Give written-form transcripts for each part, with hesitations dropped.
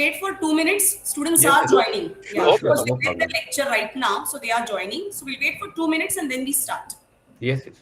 wait for 2 minutes. Students Yes, are yes. joining. Sure, Yeah, sure. because No they get the problem. lecture right now, so they are joining. So we'll wait for 2 minutes and then we start. Yes, yes.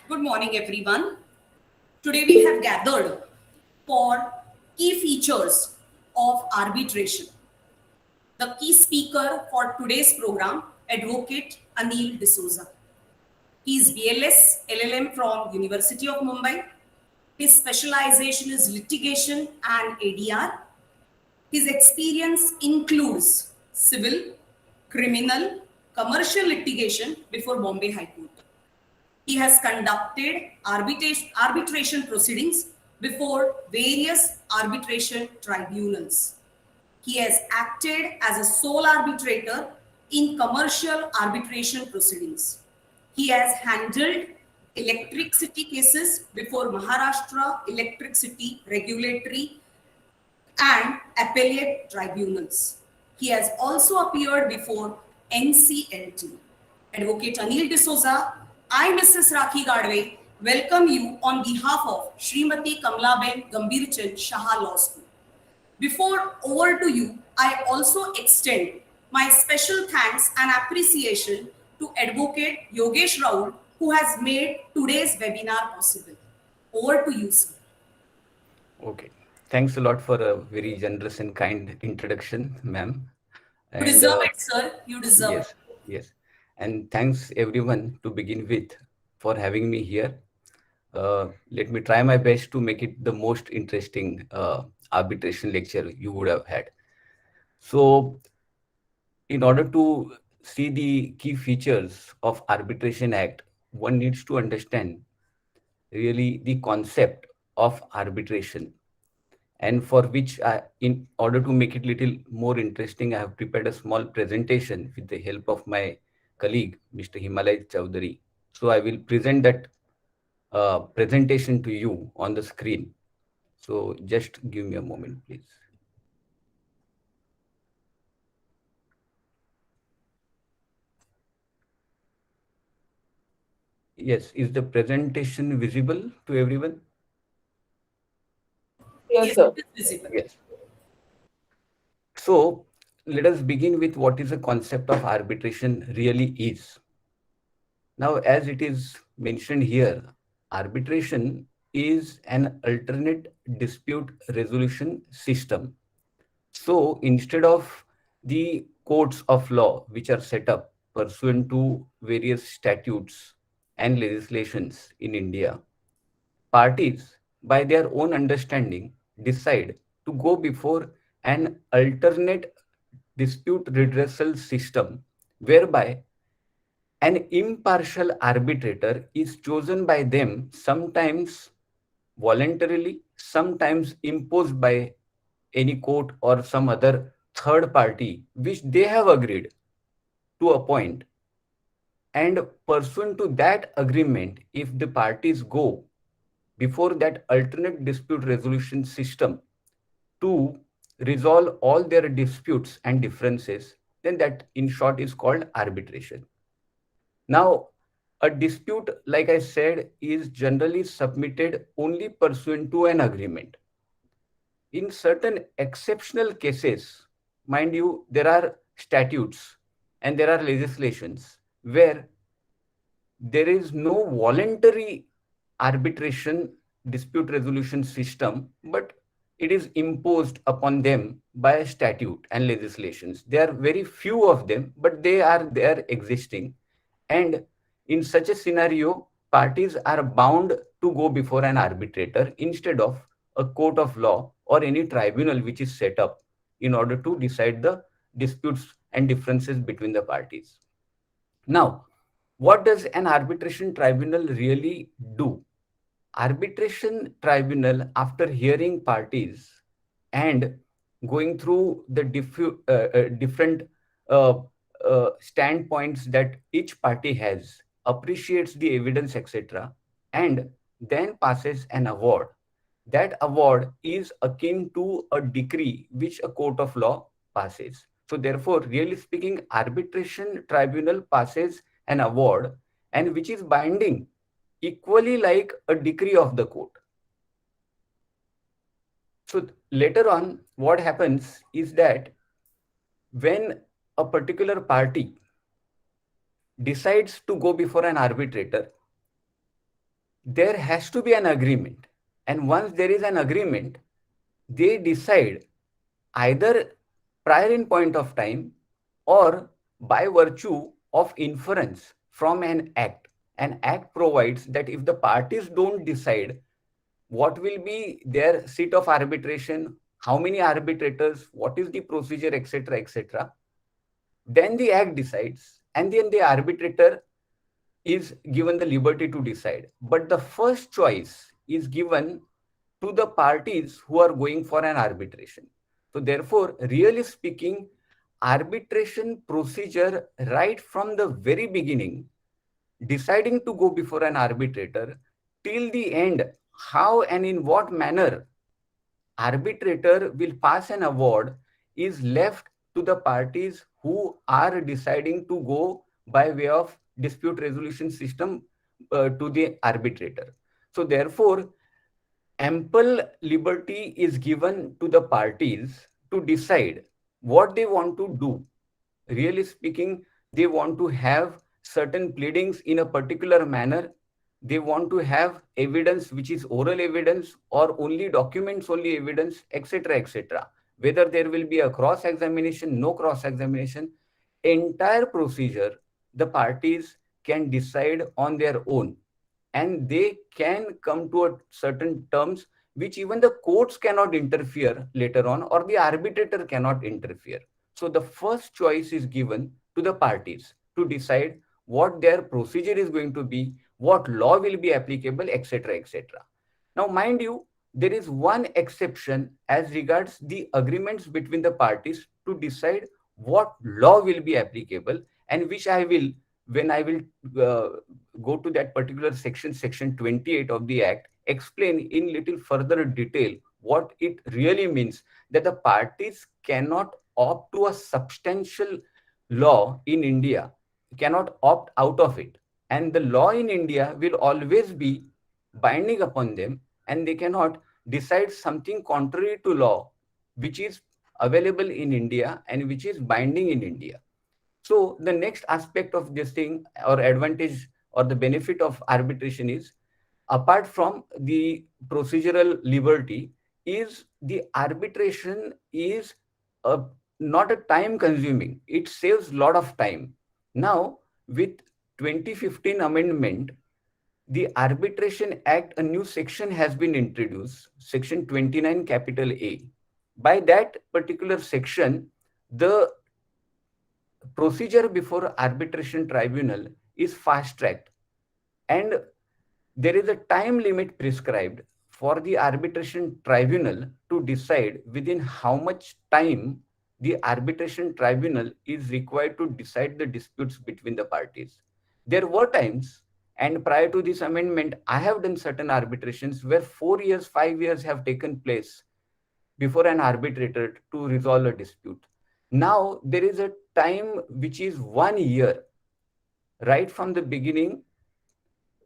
Good morning, everyone. Today we have gathered for key features of arbitration. The key speaker for today's program, Advocate Anil D'Souza. He is BLS LLM from University of Mumbai. His specialization is litigation and ADR. His experience includes civil, criminal, commercial litigation before Bombay High Court. He has conducted arbitration proceedings before various arbitration tribunals. He has acted as a sole arbitrator in commercial arbitration proceedings. He has handled electricity cases before Maharashtra Electricity Regulatory and appellate tribunals. He has also appeared before NCLT. Advocate Anil D'Souza, I, Mrs. Rakhi Gadve, welcome you on behalf of Srimati Kamlaben Gambhirchand Shaha Law School. Before over to you, I also extend my special thanks and appreciation to Advocate Yogesh Raul, who has made today's webinar possible. Over to you, sir. Okay. Thanks a lot for a very generous and kind introduction, ma'am. You And deserve it, sir. You deserve yes, yes. And thanks everyone to begin with for having me here. Let me try my best to make it the most interesting arbitration lecture you would have had. So, in order to see the key features of Arbitration Act, one needs to understand really the concept of arbitration, and for which in order to make it little more interesting, I have prepared a small presentation with the help of my colleague Mr. Himalay Chowdhury. So I will present that presentation to you on the screen. So just give me a moment, please. Yes, is the presentation visible to everyone? it. Yes, Yes, sir. it is visible. Yes. So let us begin with what is the concept of arbitration really is. Now, as it is mentioned here, arbitration is an alternate dispute resolution system. So instead of the courts of law, which are set up pursuant to various statutes and legislations in India, parties, by their own understanding, decide to go before an alternate dispute redressal system whereby an impartial arbitrator is chosen by them, sometimes voluntarily, sometimes imposed by any court or some other third party, which they have agreed to appoint. And pursuant to that agreement, if the parties go before that alternate dispute resolution system to resolve all their disputes and differences, then that in short is called arbitration. Now, a dispute, like I said, is generally submitted only pursuant to an agreement. In certain exceptional cases, mind you, there are statutes and there are legislations where there is no voluntary arbitration dispute resolution system, but it is imposed upon them by a statute and legislations. There are very few of them, but they are there existing. And in such a scenario, parties are bound to go before an arbitrator instead of a court of law or any tribunal which is set up in order to decide the disputes and differences between the parties. Now, what does an arbitration tribunal really do? Arbitration tribunal, after hearing parties and going through the different uh, standpoints that each party has, appreciates the evidence, etc., and then passes an award. That award is akin to a decree which a court of law passes. So, therefore, really speaking, arbitration tribunal passes an award and which is binding, equally like a decree of the court. So later on, what happens is that when a particular party decides to go before an arbitrator, there has to be an agreement. And once there is an agreement, they decide either prior in point of time or by virtue of inference from an act. An act provides that if the parties don't decide what will be their seat of arbitration, how many arbitrators, what is the procedure, etc., etc., then the act decides, and then the arbitrator is given the liberty to decide. But the first choice is given to the parties who are going for an arbitration. So therefore, really speaking, arbitration procedure right from the very beginning, deciding to go before an arbitrator till the end, how and in what manner arbitrator will pass an award is left to the parties who are deciding to go by way of dispute resolution system to the arbitrator. So therefore, ample liberty is given to the parties to decide what they want to do. Really speaking, they want to have certain pleadings in a particular manner. They want to have evidence which is oral evidence or only documents, only evidence, etc., etc. Whether there will be a cross examination, no cross examination, entire procedure the parties can decide on their own, and they can come to a certain terms which even the courts cannot interfere later on, or the arbitrator cannot interfere. So the first choice is given to the parties to decide what their procedure is going to be, what law will be applicable, etc., etc. Now, mind you, there is one exception as regards the agreements between the parties to decide what law will be applicable, and which I will, when I will go to that particular section, section 28 of the Act, explain in little further detail what it really means, that the parties cannot opt to a substantial law in India, cannot opt out of it. And the law in India will always be binding upon them, and they cannot decide something contrary to law, which is available in India and which is binding in India. So the next aspect of this thing, or advantage or the benefit of arbitration, is apart from the procedural liberty, is the arbitration is not a time consuming. It saves a lot of time. Now, with 2015 amendment, the Arbitration Act, a new section has been introduced, section 29 capital A. By that particular section, the procedure before arbitration tribunal is fast tracked, and there is a time limit prescribed for the arbitration tribunal to decide within how much time the arbitration tribunal is required to decide the disputes between the parties. There were times, and prior to this amendment, I have done certain arbitrations where 4 years, 5 years have taken place before an arbitrator to resolve a dispute. Now there is a time which is 1 year, right from the beginning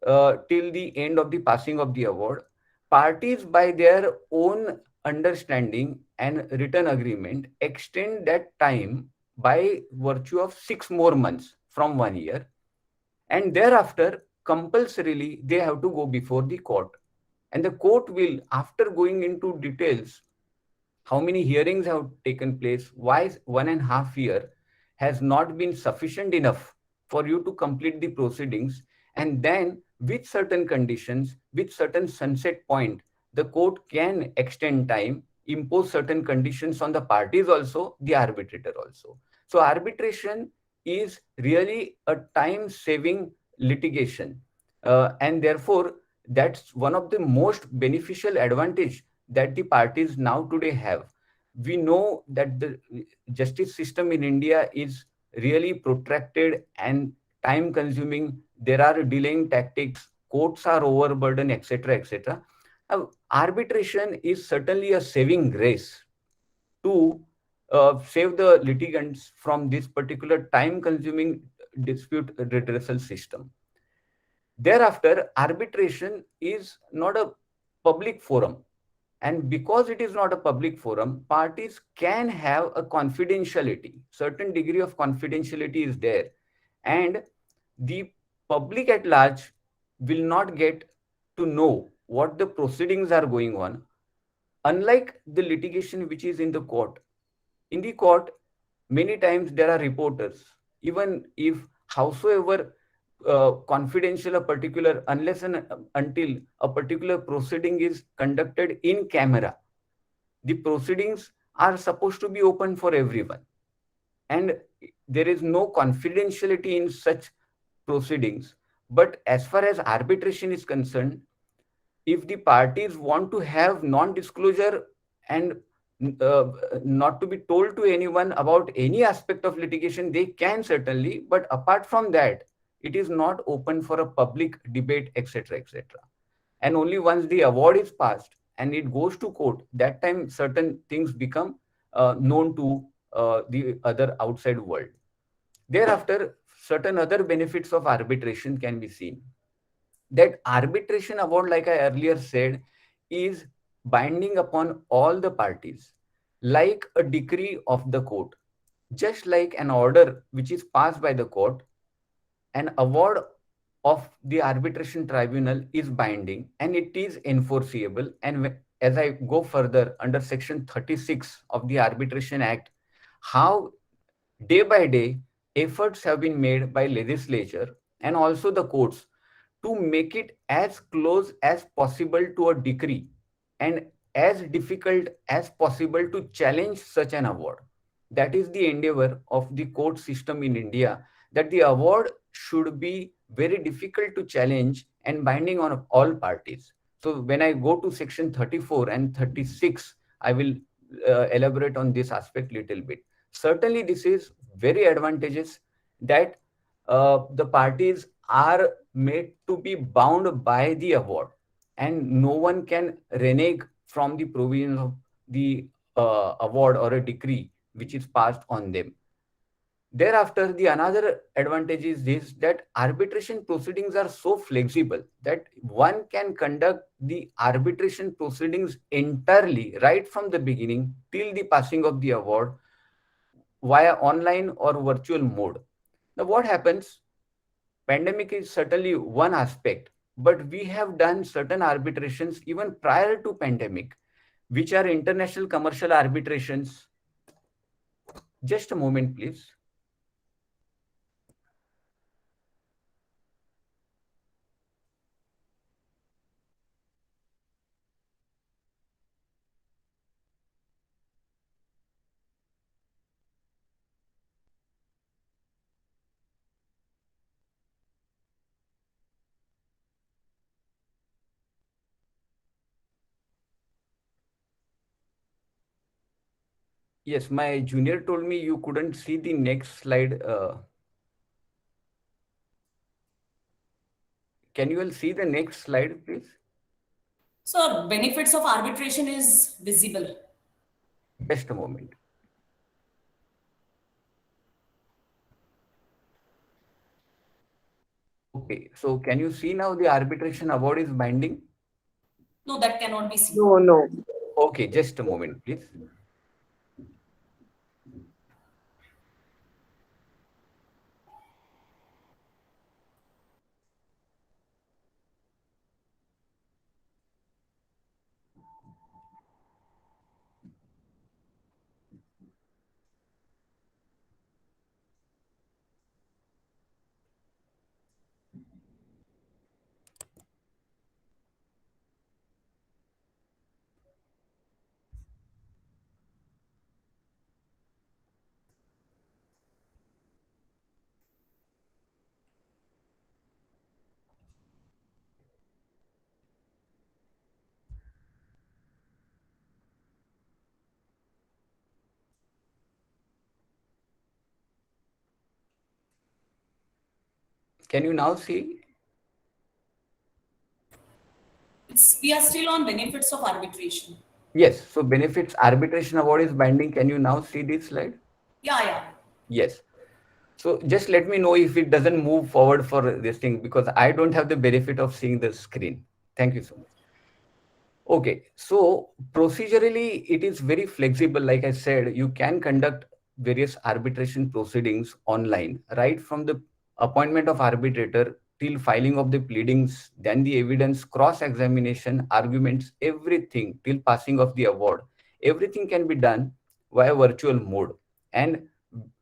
till the end of the passing of the award. Parties, by their own understanding and written agreement, extend that time by virtue of 6 more months from 1 year. And thereafter, compulsorily, they have to go before the court. And the court will, after going into details, how many hearings have taken place, why 1.5 year has not been sufficient enough for you to complete the proceedings, and then with certain conditions, with certain sunset point, the court can extend time, impose certain conditions on the parties also, the arbitrator also. So arbitration is really a time saving litigation, and therefore that's one of the most beneficial advantage that the parties now today have. We know that the justice system in India is really protracted and time consuming. There are delaying tactics, courts are overburdened, etc., etc. Arbitration is certainly a saving grace to save the litigants from this particular time consuming dispute redressal system. Thereafter, arbitration is not a public forum. And because it is not a public forum, parties can have a confidentiality. Certain degree of confidentiality is there. And the public at large will not get to know what the proceedings are going on, unlike the litigation which is in the court. In the court, many times there are reporters, even if howsoever confidential a particular, unless and until a particular proceeding is conducted in camera, the proceedings are supposed to be open for everyone. And there is no confidentiality in such proceedings. But as far as arbitration is concerned, if the parties want to have non-disclosure and uh, not to be told to anyone about any aspect of litigation, they can certainly. But apart from that, it is not open for a public debate, etc., etc. And only once the award is passed and it goes to court, that time certain things become known to the other outside world. Thereafter, certain other benefits of arbitration can be seen. That arbitration award, like I earlier said, is binding upon all the parties, like a decree of the court. Just like an order which is passed by the court, an award of the arbitration tribunal is binding and it is enforceable. And as I go further under section 36 of the Arbitration Act, how day by day efforts have been made by legislature and also the courts to make it as close as possible to a decree and as difficult as possible to challenge such an award. That is the endeavor of the court system in India, that the award should be very difficult to challenge and binding on all parties. So when I go to section 34 and 36, I will elaborate on this aspect little bit. Certainly, this is very advantageous that the parties are made to be bound by the award, and no one can renege from the provisions of the award or a decree which is passed on them. Thereafter, the another advantage is this, that arbitration proceedings are so flexible that one can conduct the arbitration proceedings entirely right from the beginning till the passing of the award via online or virtual mode. Now, what happens? Pandemic is certainly one aspect, but we have done certain arbitrations even prior to pandemic, which are international commercial arbitrations. Just a moment, please. Yes, my junior told me you couldn't see the next slide. Can you all see the next slide, please? So, benefits of arbitration is visible. Just a moment. Okay, so can you see now the arbitration award is binding? No, that cannot be seen. No, no. Okay, just a moment, please. Can you now see? We are still on benefits of arbitration. Yes, so benefits arbitration award is binding. Can you now see this slide? Yeah, yeah. Yes. So just let me know if it doesn't move forward for this thing, because I don't have the benefit of seeing the screen. Thank you so much. Okay, so procedurally, it is very flexible. Like I said, you can conduct various arbitration proceedings online, right from the appointment of arbitrator till filing of the pleadings, then the evidence, cross-examination, arguments, everything till passing of the award. Everything can be done via virtual mode. And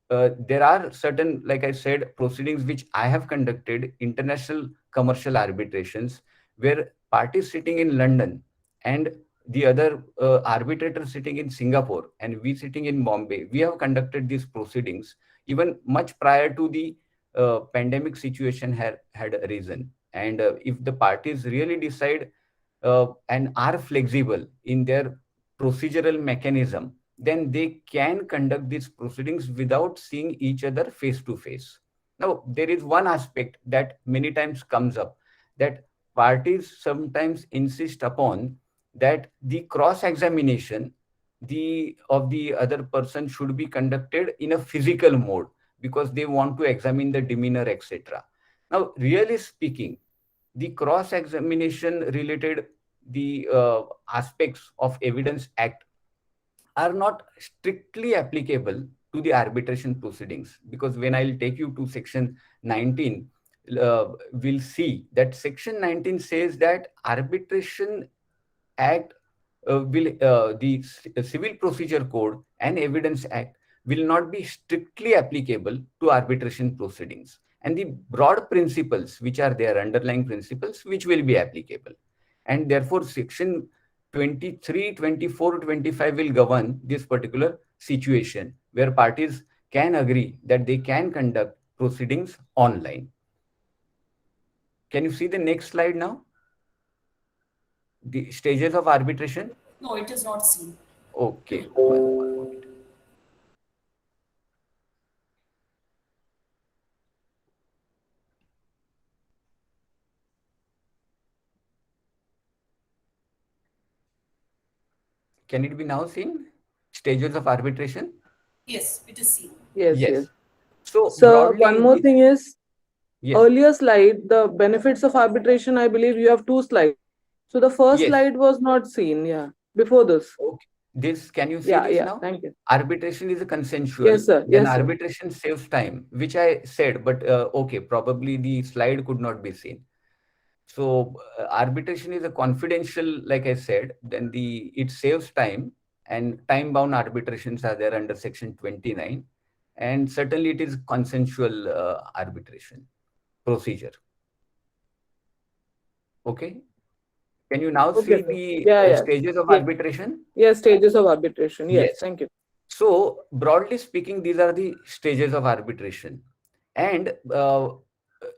there are certain, like I said, proceedings which I have conducted, international commercial arbitrations, where parties sitting in London and the other arbitrator sitting in Singapore and we sitting in Bombay, we have conducted these proceedings even much prior to the pandemic situation had arisen. And if the parties really decide and are flexible in their procedural mechanism, then they can conduct these proceedings without seeing each other face to face. Now, there is one aspect that many times comes up, that parties sometimes insist upon that the cross examination of the other person should be conducted in a physical mode because they want to examine the demeanor, etc. Now, really speaking, the cross examination related the aspects of evidence act are not strictly applicable to the arbitration proceedings, because when I'll take you to section 19, we'll see that section 19 says that arbitration act will the civil procedure code and evidence act will not be strictly applicable to arbitration proceedings, and the broad principles which are there, underlying principles which will be applicable, and therefore section 23, 24, 25 will govern this particular situation where parties can agree that they can conduct proceedings online. Can you see the next slide now? The stages of arbitration. No, it is not seen. Okay, one moment. Can it be now seen? Stages of arbitration? Yes, it is seen. Yes, Yes. yes. So So broadly, one more thing is, yes, earlier slide, the benefits of arbitration, I believe you have two slides. So the first yes. slide was not seen, yeah, before this. Okay. This, can you see Yeah, this yeah, now? thank you. Arbitration is a consensual, Yes, sir. then Yes, sir. arbitration saves time, which I said, but okay, probably the slide could not be seen. So arbitration is a confidential, like I said, then it saves time, and time-bound arbitrations are there under section 29, and certainly it is consensual arbitration procedure. Okay. Can you now Okay, see sir. the Yeah, yeah. stages of Yeah. arbitration? Yes, stages of arbitration. Yes, Yes. thank you. So broadly speaking, these are the stages of arbitration. And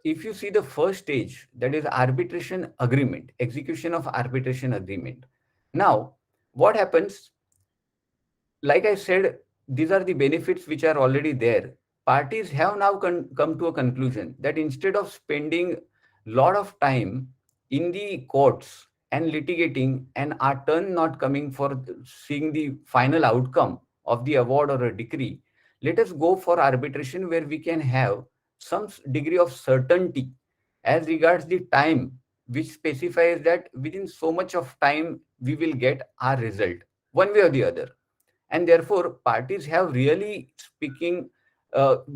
if you see the first stage, that is arbitration agreement, execution of arbitration agreement. Now, what happens? Like I said, these are the benefits which are already there. Parties have now come to a conclusion that instead of spending a lot of time in the courts and litigating and our turn not coming for seeing the final outcome of the award or a decree, let us go for arbitration where we can have some degree of certainty as regards the time, which specifies that within so much of time we will get our result, one way or the other. And therefore, parties have really speaking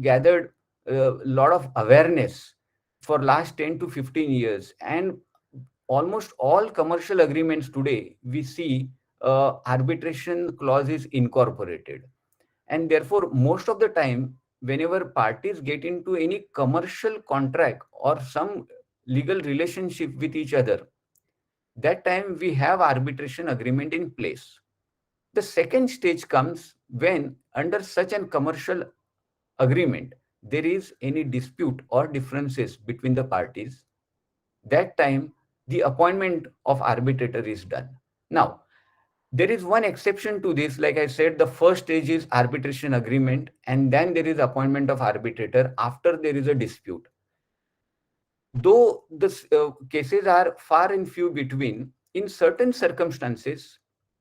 gathered a lot of awareness for last 10 to 15 years. And almost all commercial agreements today, we see arbitration clause is incorporated. And therefore, most of the time, whenever parties get into any commercial contract or some legal relationship with each other, that time we have arbitration agreement in place. The second stage comes when under such an commercial agreement, there is any dispute or differences between the parties. That time, the appointment of arbitrator is done. Now, there is one exception to this. Like I said, the first stage is arbitration agreement, and then there is appointment of arbitrator after there is a dispute. Though the cases are far and few between, in certain circumstances,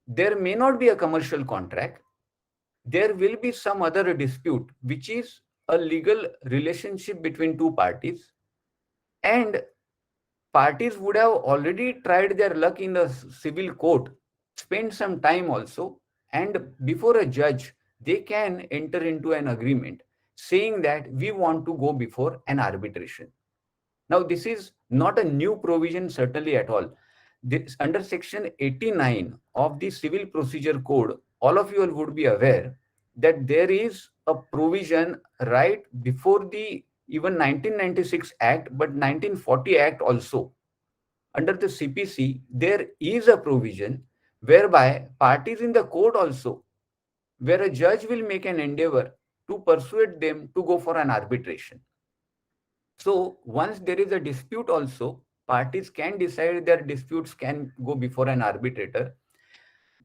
there may not be a commercial contract. There will be some other dispute, which is a legal relationship between two parties. And parties would have already tried their luck in the civil court, spend some time also, and before a judge, they can enter into an agreement saying that we want to go before an arbitration. Now, this is not a new provision, certainly at all. This, under section 89 of the Civil Procedure Code, all of you would be aware that there is a provision right before the even 1996 Act, but 1940 Act also. Under the CPC, there is a provision whereby parties in the court also, where a judge will make an endeavor to persuade them to go for an arbitration. So once there is a dispute also, parties can decide their disputes can go before an arbitrator.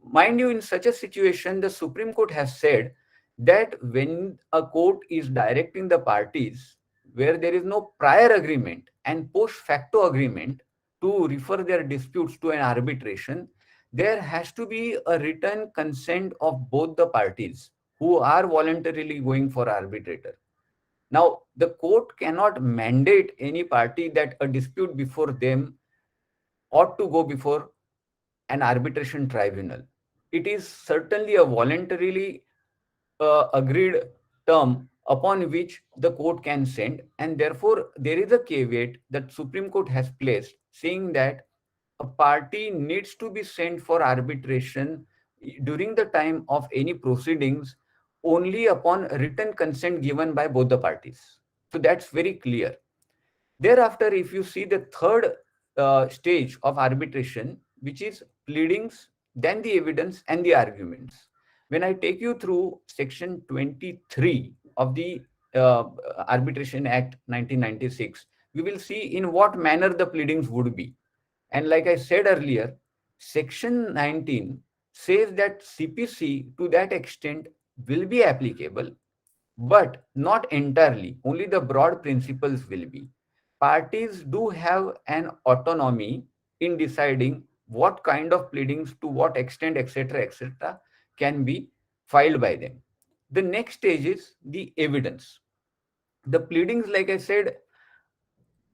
Mind you, in such a situation, the Supreme Court has said that when a court is directing the parties where there is no prior agreement and post facto agreement to refer their disputes to an arbitration, there has to be a written consent of both the parties who are voluntarily going for arbitrator. Now, the court cannot mandate any party that a dispute before them ought to go before an arbitration tribunal. It is certainly a voluntarily agreed term upon which the court can send, and therefore there is a caveat that Supreme Court has placed saying that a party needs to be sent for arbitration during the time of any proceedings only upon written consent given by both the parties. So that's very clear. Thereafter, if you see the third stage of arbitration, which is pleadings, then the evidence and the arguments. When I take you through section 23 of the Arbitration Act 1996, we will see in what manner the pleadings would be. And like I said earlier, section 19 says that CPC to that extent will be applicable, but not entirely. Only the broad principles will be. Parties do have an autonomy in deciding what kind of pleadings, to what extent, etc., can be filed by them. The next stage is the evidence. The pleadings, like I said,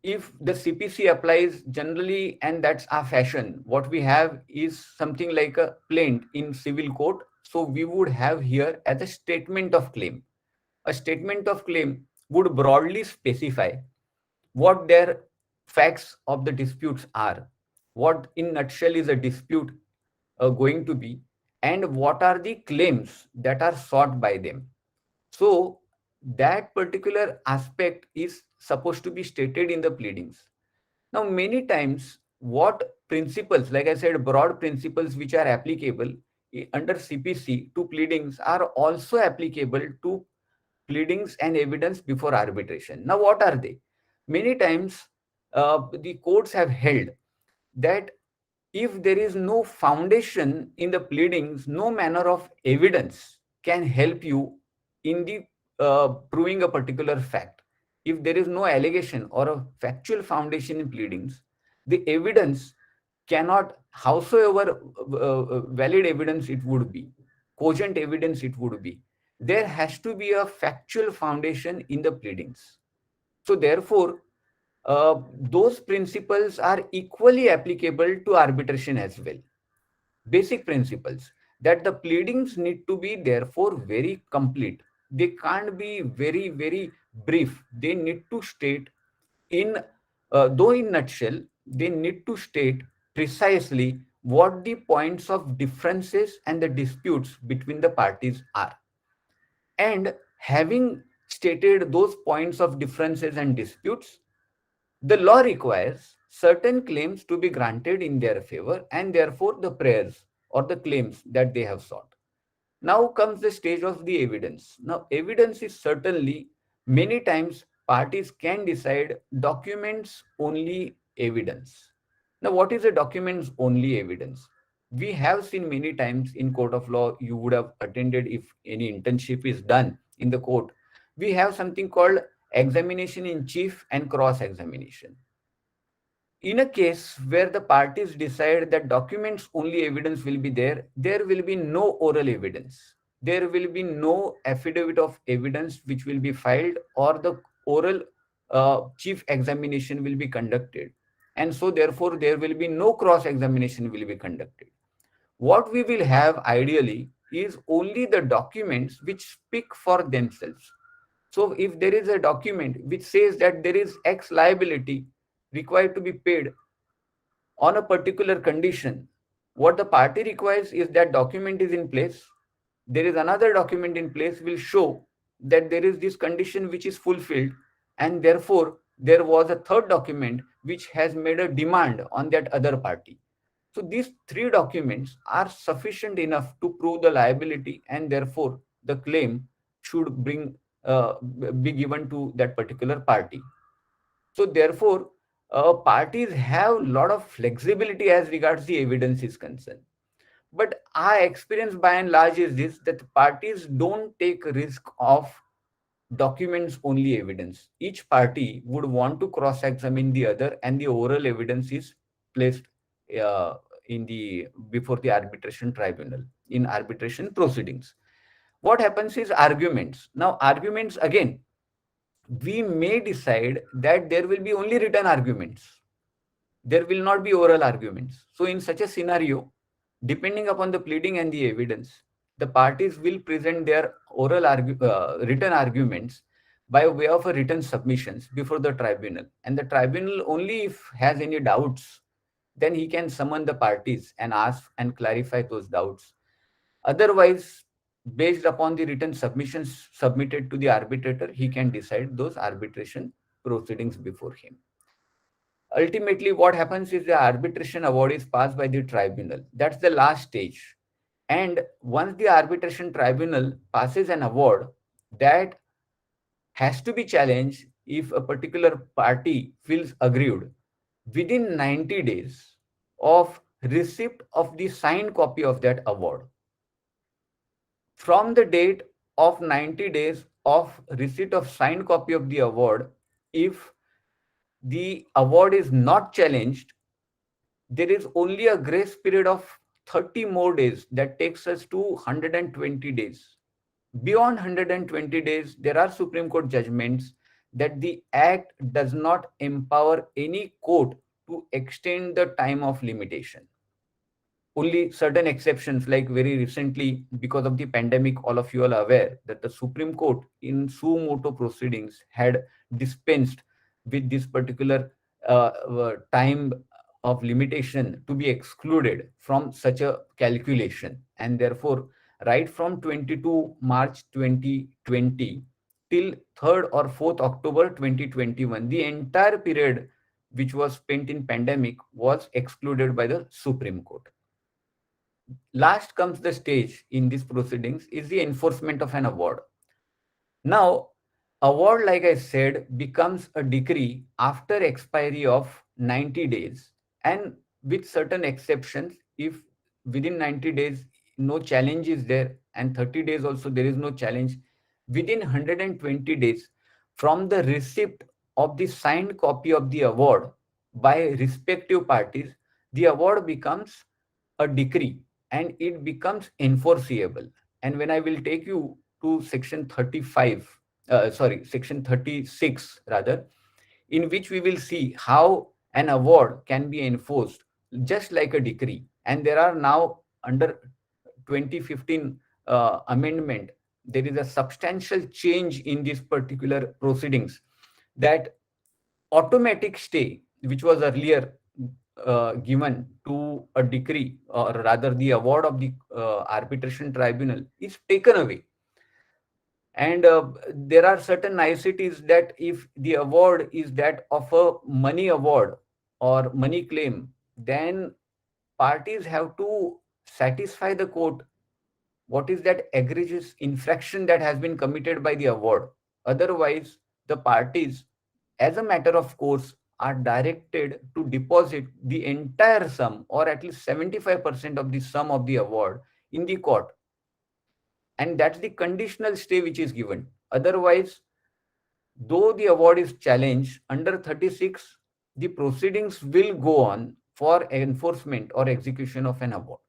if the CPC applies generally, and that's our fashion, what we have is something like a plaint in civil court. So we would have here as a statement of claim. A statement of claim would broadly specify what their facts of the disputes are, what in nutshell is a dispute going to be, and what are the claims that are sought by them. So that particular aspect is supposed to be stated in the pleadings. Now, many times, what principles, like I said, broad principles which are applicable under CPC to pleadings are also applicable to pleadings and evidence before arbitration. Now, what are they? Many times, the courts have held that if there is no foundation in the pleadings, no manner of evidence can help you in the proving a particular fact. If there is no allegation or a factual foundation in pleadings, the evidence cannot, howsoever valid evidence it would be, cogent evidence it would be, there has to be a factual foundation in the pleadings. So therefore, those principles are equally applicable to arbitration as well. Basic principles that the pleadings need to be therefore very complete. They can't be very, very brief. They need to state in, though in nutshell, they need to state precisely what the points of differences and the disputes between the parties are. And having stated those points of differences and disputes, the law requires certain claims to be granted in their favor, and therefore the prayers or the claims that they have sought. Now comes the stage of the evidence. Now, evidence is certainly many times parties can decide documents only evidence. Now, what is a documents only evidence? We have seen many times in court of law, you would have attended if any internship is done in the court. We have something called examination in chief and cross examination. In a case where the parties decide that documents only evidence will be there, there will be no oral evidence. There will be no affidavit of evidence which will be filed, or the oral chief examination will be conducted. And so therefore there will be no cross examination will be conducted. What we will have ideally is only the documents which speak for themselves. So if there is a document which says that there is X liability required to be paid on a particular condition, what the party requires is that document is in place. There is another document in place will show that there is this condition which is fulfilled, and therefore there was a third document which has made a demand on that other party. So these three documents are sufficient enough to prove the liability, and therefore the claim should be given to that particular party. So therefore, parties have a lot of flexibility as regards the evidence is concerned. But our experience by and large is this, that parties don't take risk of documents only evidence. Each party would want to cross-examine the other, and the oral evidence is placed in the before the arbitration tribunal in arbitration proceedings. What happens is arguments. Now, arguments again, we may decide that there will be only written arguments. There will not be oral arguments. So in such a scenario, depending upon the pleading and the evidence, the parties will present their written arguments by way of a written submissions before the tribunal. And the tribunal only if has any doubts, then he can summon the parties and ask and clarify those doubts. Otherwise, based upon the written submissions submitted to the arbitrator, he can decide those arbitration proceedings before him. Ultimately, what happens is the arbitration award is passed by the tribunal. That's the last stage. And once the arbitration tribunal passes an award, that has to be challenged if a particular party feels aggrieved within 90 days of receipt of the signed copy of that award. From the date of 90 days of receipt of signed copy of the award, if the award is not challenged, there is only a grace period of 30 more days that takes us to 120 days. Beyond 120 days, there are Supreme Court judgments that the Act does not empower any court to extend the time of limitation. Only certain exceptions, like very recently, because of the pandemic, all of you are aware that the Supreme Court in suo motu proceedings had dispensed with this particular time of limitation to be excluded from such a calculation. And therefore, right from 22 March 2020 till 3rd or 4th October 2021, the entire period which was spent in pandemic was excluded by the Supreme Court. Last comes the stage in these proceedings is the enforcement of an award. Now, award, like I said, becomes a decree after expiry of 90 days, and with certain exceptions, if within 90 days no challenge is there, and 30 days also there is no challenge, within 120 days from the receipt of the signed copy of the award by respective parties, the award becomes a decree and it becomes enforceable. And when I will take you to section 35, section 36 rather, in which we will see how an award can be enforced just like a decree. And there are now, under 2015 amendment, there is a substantial change in these particular proceedings, that automatic stay, which was earlier given to a decree, or rather the award of the arbitration tribunal, is taken away. And there are certain niceties, that if the award is that of a money award or money claim, then parties have to satisfy the court what is that egregious infraction that has been committed by the award. Otherwise, the parties, as a matter of course, are directed to deposit the entire sum, or at least 75% of the sum of the award, in the court. And that's the conditional stay which is given. Otherwise, though the award is challenged under 36, the proceedings will go on for enforcement or execution of an award.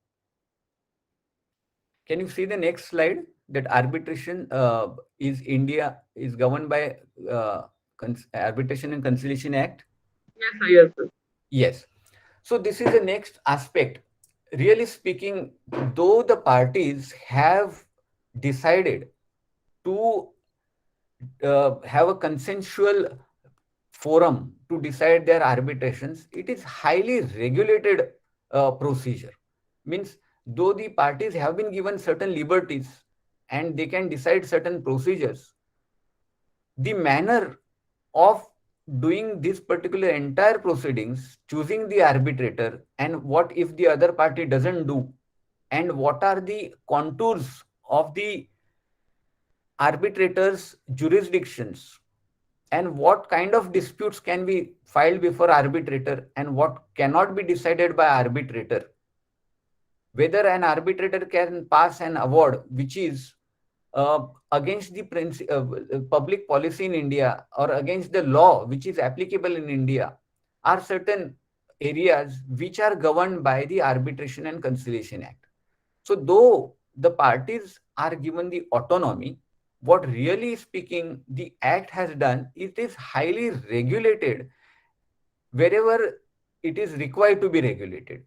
Can you see the next slide? That arbitration is governed by Arbitration and Conciliation Act. Yes, sir. Yes, sir. Yes. So this is the next aspect. Really speaking, though the parties have decided to have a consensual forum to decide their arbitrations, it is highly regulated procedure. Means, though the parties have been given certain liberties and they can decide certain procedures, the manner of doing this particular entire proceedings, choosing the arbitrator, and what if the other party doesn't do, and what are the contours of the arbitrator's jurisdictions, and what kind of disputes can be filed before arbitrator and what cannot be decided by arbitrator, whether an arbitrator can pass an award which is against the public policy in India, or against the law which is applicable in India, are certain areas which are governed by the Arbitration and Conciliation Act. So though the parties are given the autonomy, what really speaking the Act has done, it is highly regulated wherever it is required to be regulated.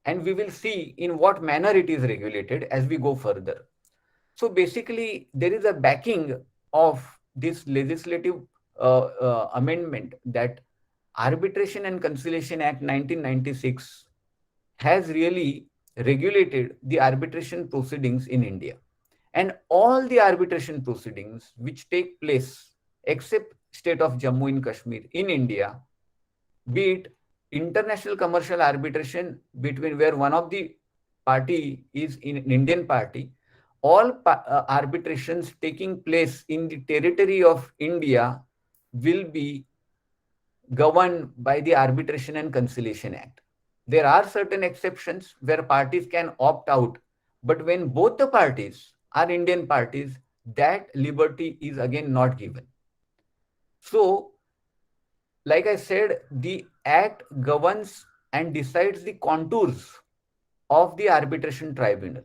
And we will see in what manner it is regulated as we go further. So basically, there is a backing of this legislative amendment, that Arbitration and Conciliation Act 1996 has really regulated the arbitration proceedings in India. And all the arbitration proceedings which take place, except state of Jammu and Kashmir in India, be it international commercial arbitration between where one of the party is in an Indian party, all arbitrations taking place in the territory of India will be governed by the Arbitration and Conciliation Act. There are certain exceptions where parties can opt out, but when both the parties are Indian parties, that liberty is again not given. So, like I said, the Act governs and decides the contours of the arbitration tribunal.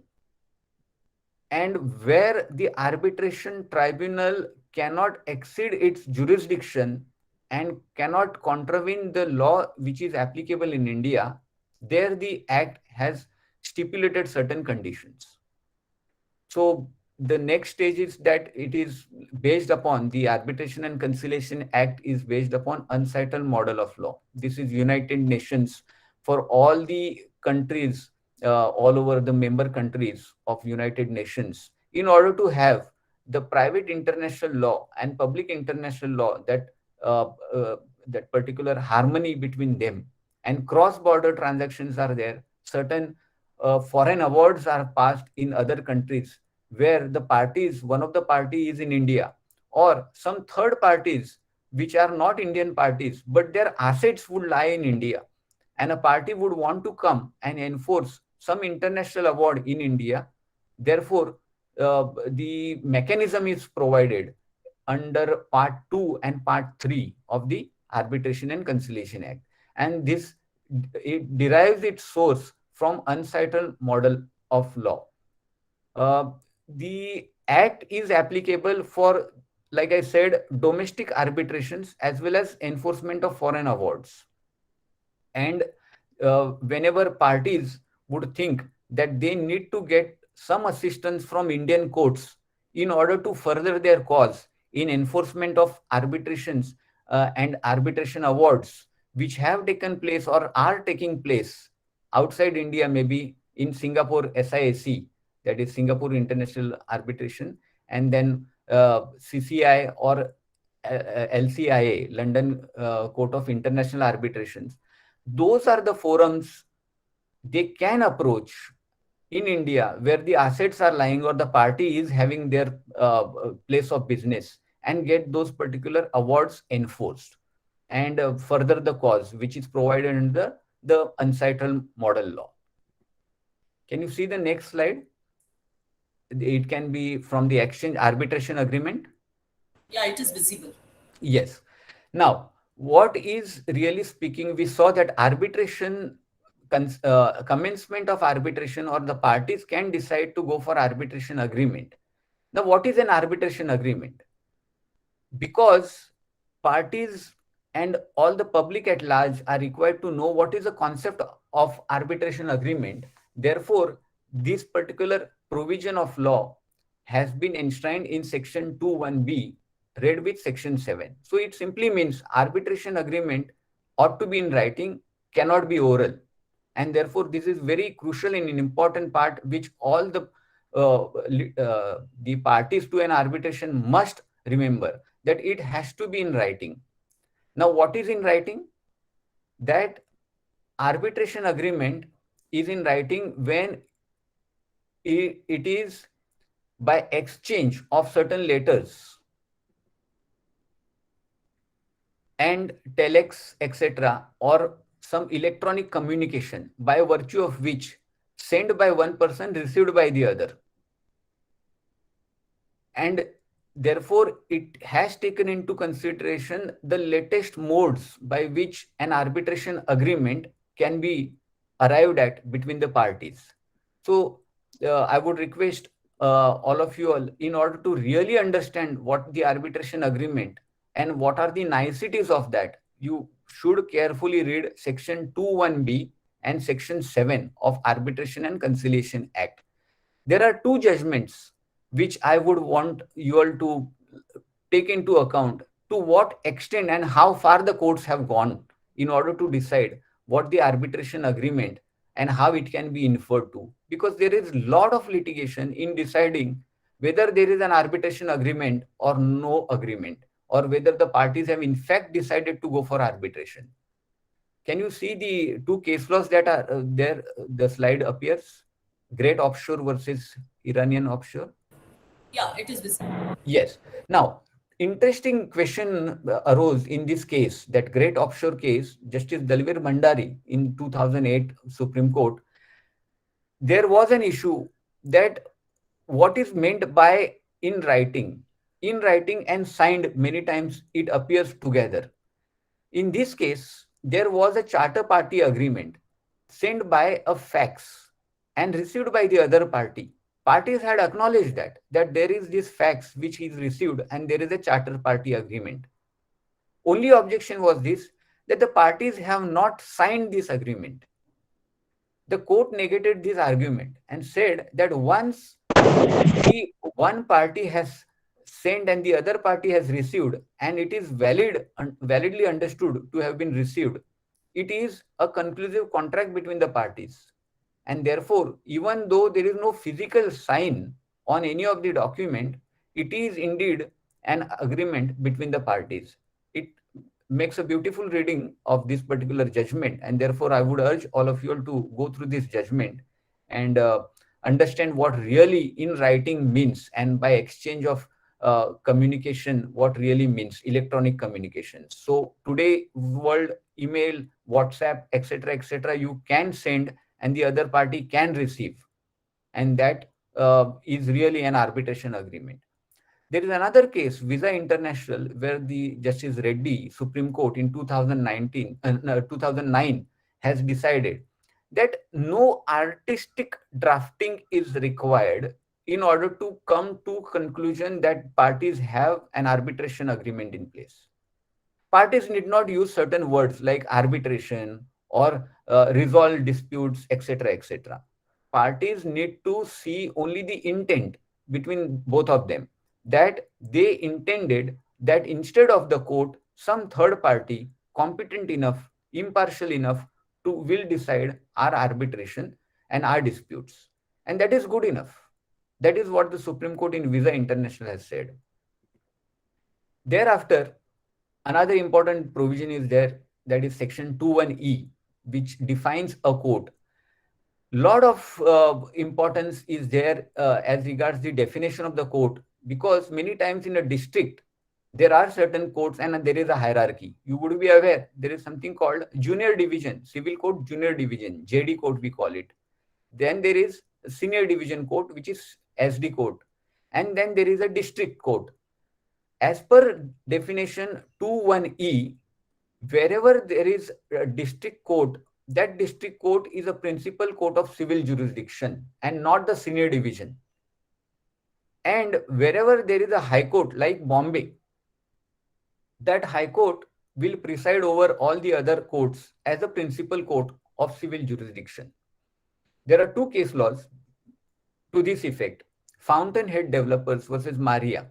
And where the arbitration tribunal cannot exceed its jurisdiction and cannot contravene the law which is applicable in India, there the Act has stipulated certain conditions. So the next stage is that it is based upon the Arbitration and Conciliation Act is based upon UNCITRAL model of law. This is United Nations for all the countries, all over the member countries of United Nations, in order to have the private international law and public international law, that that particular harmony between them. And cross-border transactions are there. Certain foreign awards are passed in other countries where the parties, one of the party is in India, or some third parties which are not Indian parties, but their assets would lie in India, and a party would want to come and enforce some international award in India. Therefore, the mechanism is provided under Part 2 and Part 3 of the Arbitration and Conciliation Act. And this, it derives its source from UNCITRAL model of law. The Act is applicable for like I said, domestic arbitrations as well as enforcement of foreign awards. And whenever parties would think that they need to get some assistance from Indian courts in order to further their cause in enforcement of arbitrations and arbitration awards, which have taken place or are taking place outside India, maybe in Singapore SIAC, that is Singapore International Arbitration, and then CCI or LCIA, London Court of International Arbitrations. Those are the forums they can approach in India where the assets are lying or the party is having their place of business, and get those particular awards enforced and further the cause which is provided in the UNCITRAL model law. Can you see the next slide? It can be from the exchange arbitration agreement. Yeah, it is visible. Yes. Now, what is really speaking, we saw that arbitration, commencement of arbitration, or the parties can decide to go for arbitration agreement. Now, what is an arbitration agreement? Because parties and all the public at large are required to know what is the concept of arbitration agreement. Therefore, this particular provision of law has been enshrined in section 21B, read with section 7. So it simply means arbitration agreement ought to be in writing, cannot be oral. And therefore, this is very crucial and an important part which all the parties to an arbitration must remember, that it has to be in writing. Now, what is in writing? That arbitration agreement is in writing when it is by exchange of certain letters and telex, etc., or some electronic communication by virtue of which sent by one person, received by the other. And therefore, it has taken into consideration the latest modes by which an arbitration agreement can be arrived at between the parties. So I would request all of you all, in order to really understand what the arbitration agreement and what are the niceties of that, you should carefully read section 21B and section 7 of Arbitration and Conciliation Act. There are two judgments which I would want you all to take into account, to what extent and how far the courts have gone in order to decide what the arbitration agreement and how it can be inferred to. Because there is a lot of litigation in deciding whether there is an arbitration agreement or no agreement, or whether the parties have in fact decided to go for arbitration. Can you see the two case laws that are there? The slide appears. Great Offshore versus Iranian Offshore. Yeah, it is visible. Yes. Now, interesting question arose in this case, that Great Offshore case, Justice Dalvir Bhandari in 2008 Supreme Court. There was an issue that what is meant by in writing. In writing and signed, many times it appears together. In this case, there was a charter party agreement sent by a fax and received by the other party. Parties had acknowledged that there is this fax which is received and there is a charter party agreement. Only objection was this, that the parties have not signed this agreement. The court negated this argument and said that once the one party has sent and the other party has received, and it is validly understood to have been received, it is a conclusive contract between the parties. And therefore, even though there is no physical sign on any of the document, it is indeed an agreement between the parties. It makes a beautiful reading of this particular judgment, and therefore I would urge all of you all to go through this judgment and understand what really in writing means, and by exchange of communication, what really means, electronic communication. So today, world, email, WhatsApp, etc., you can send and the other party can receive, and that is really an arbitration agreement. There is another case, Visa International, where the Justice Reddy Supreme Court in 2009 has decided that no artistic drafting is required in order to come to conclusion that parties have an arbitration agreement in place. Parties need not use certain words like arbitration or resolve disputes, etc., etc. Parties need to see only the intent between both of them, that they intended that instead of the court, some third party competent enough, impartial enough to will decide our arbitration and our disputes. And that is good enough. That is what the Supreme Court in Visa International has said. Thereafter, another important provision is there, that is section 21E, which defines a court. Lot of importance is there as regards the definition of the court, because many times in a district there are certain courts and there is a hierarchy. You would be aware there is something called junior division, civil court junior division, JD court we call it. Then there is senior division court, which is SD court, and then there is a district court. As per definition 21E, wherever there is a district court, that district court is a principal court of civil jurisdiction and not the senior division. And wherever there is a high court like Bombay, that high court will preside over all the other courts as a principal court of civil jurisdiction. There are two case laws to this effect: Fountainhead Developers versus Maria.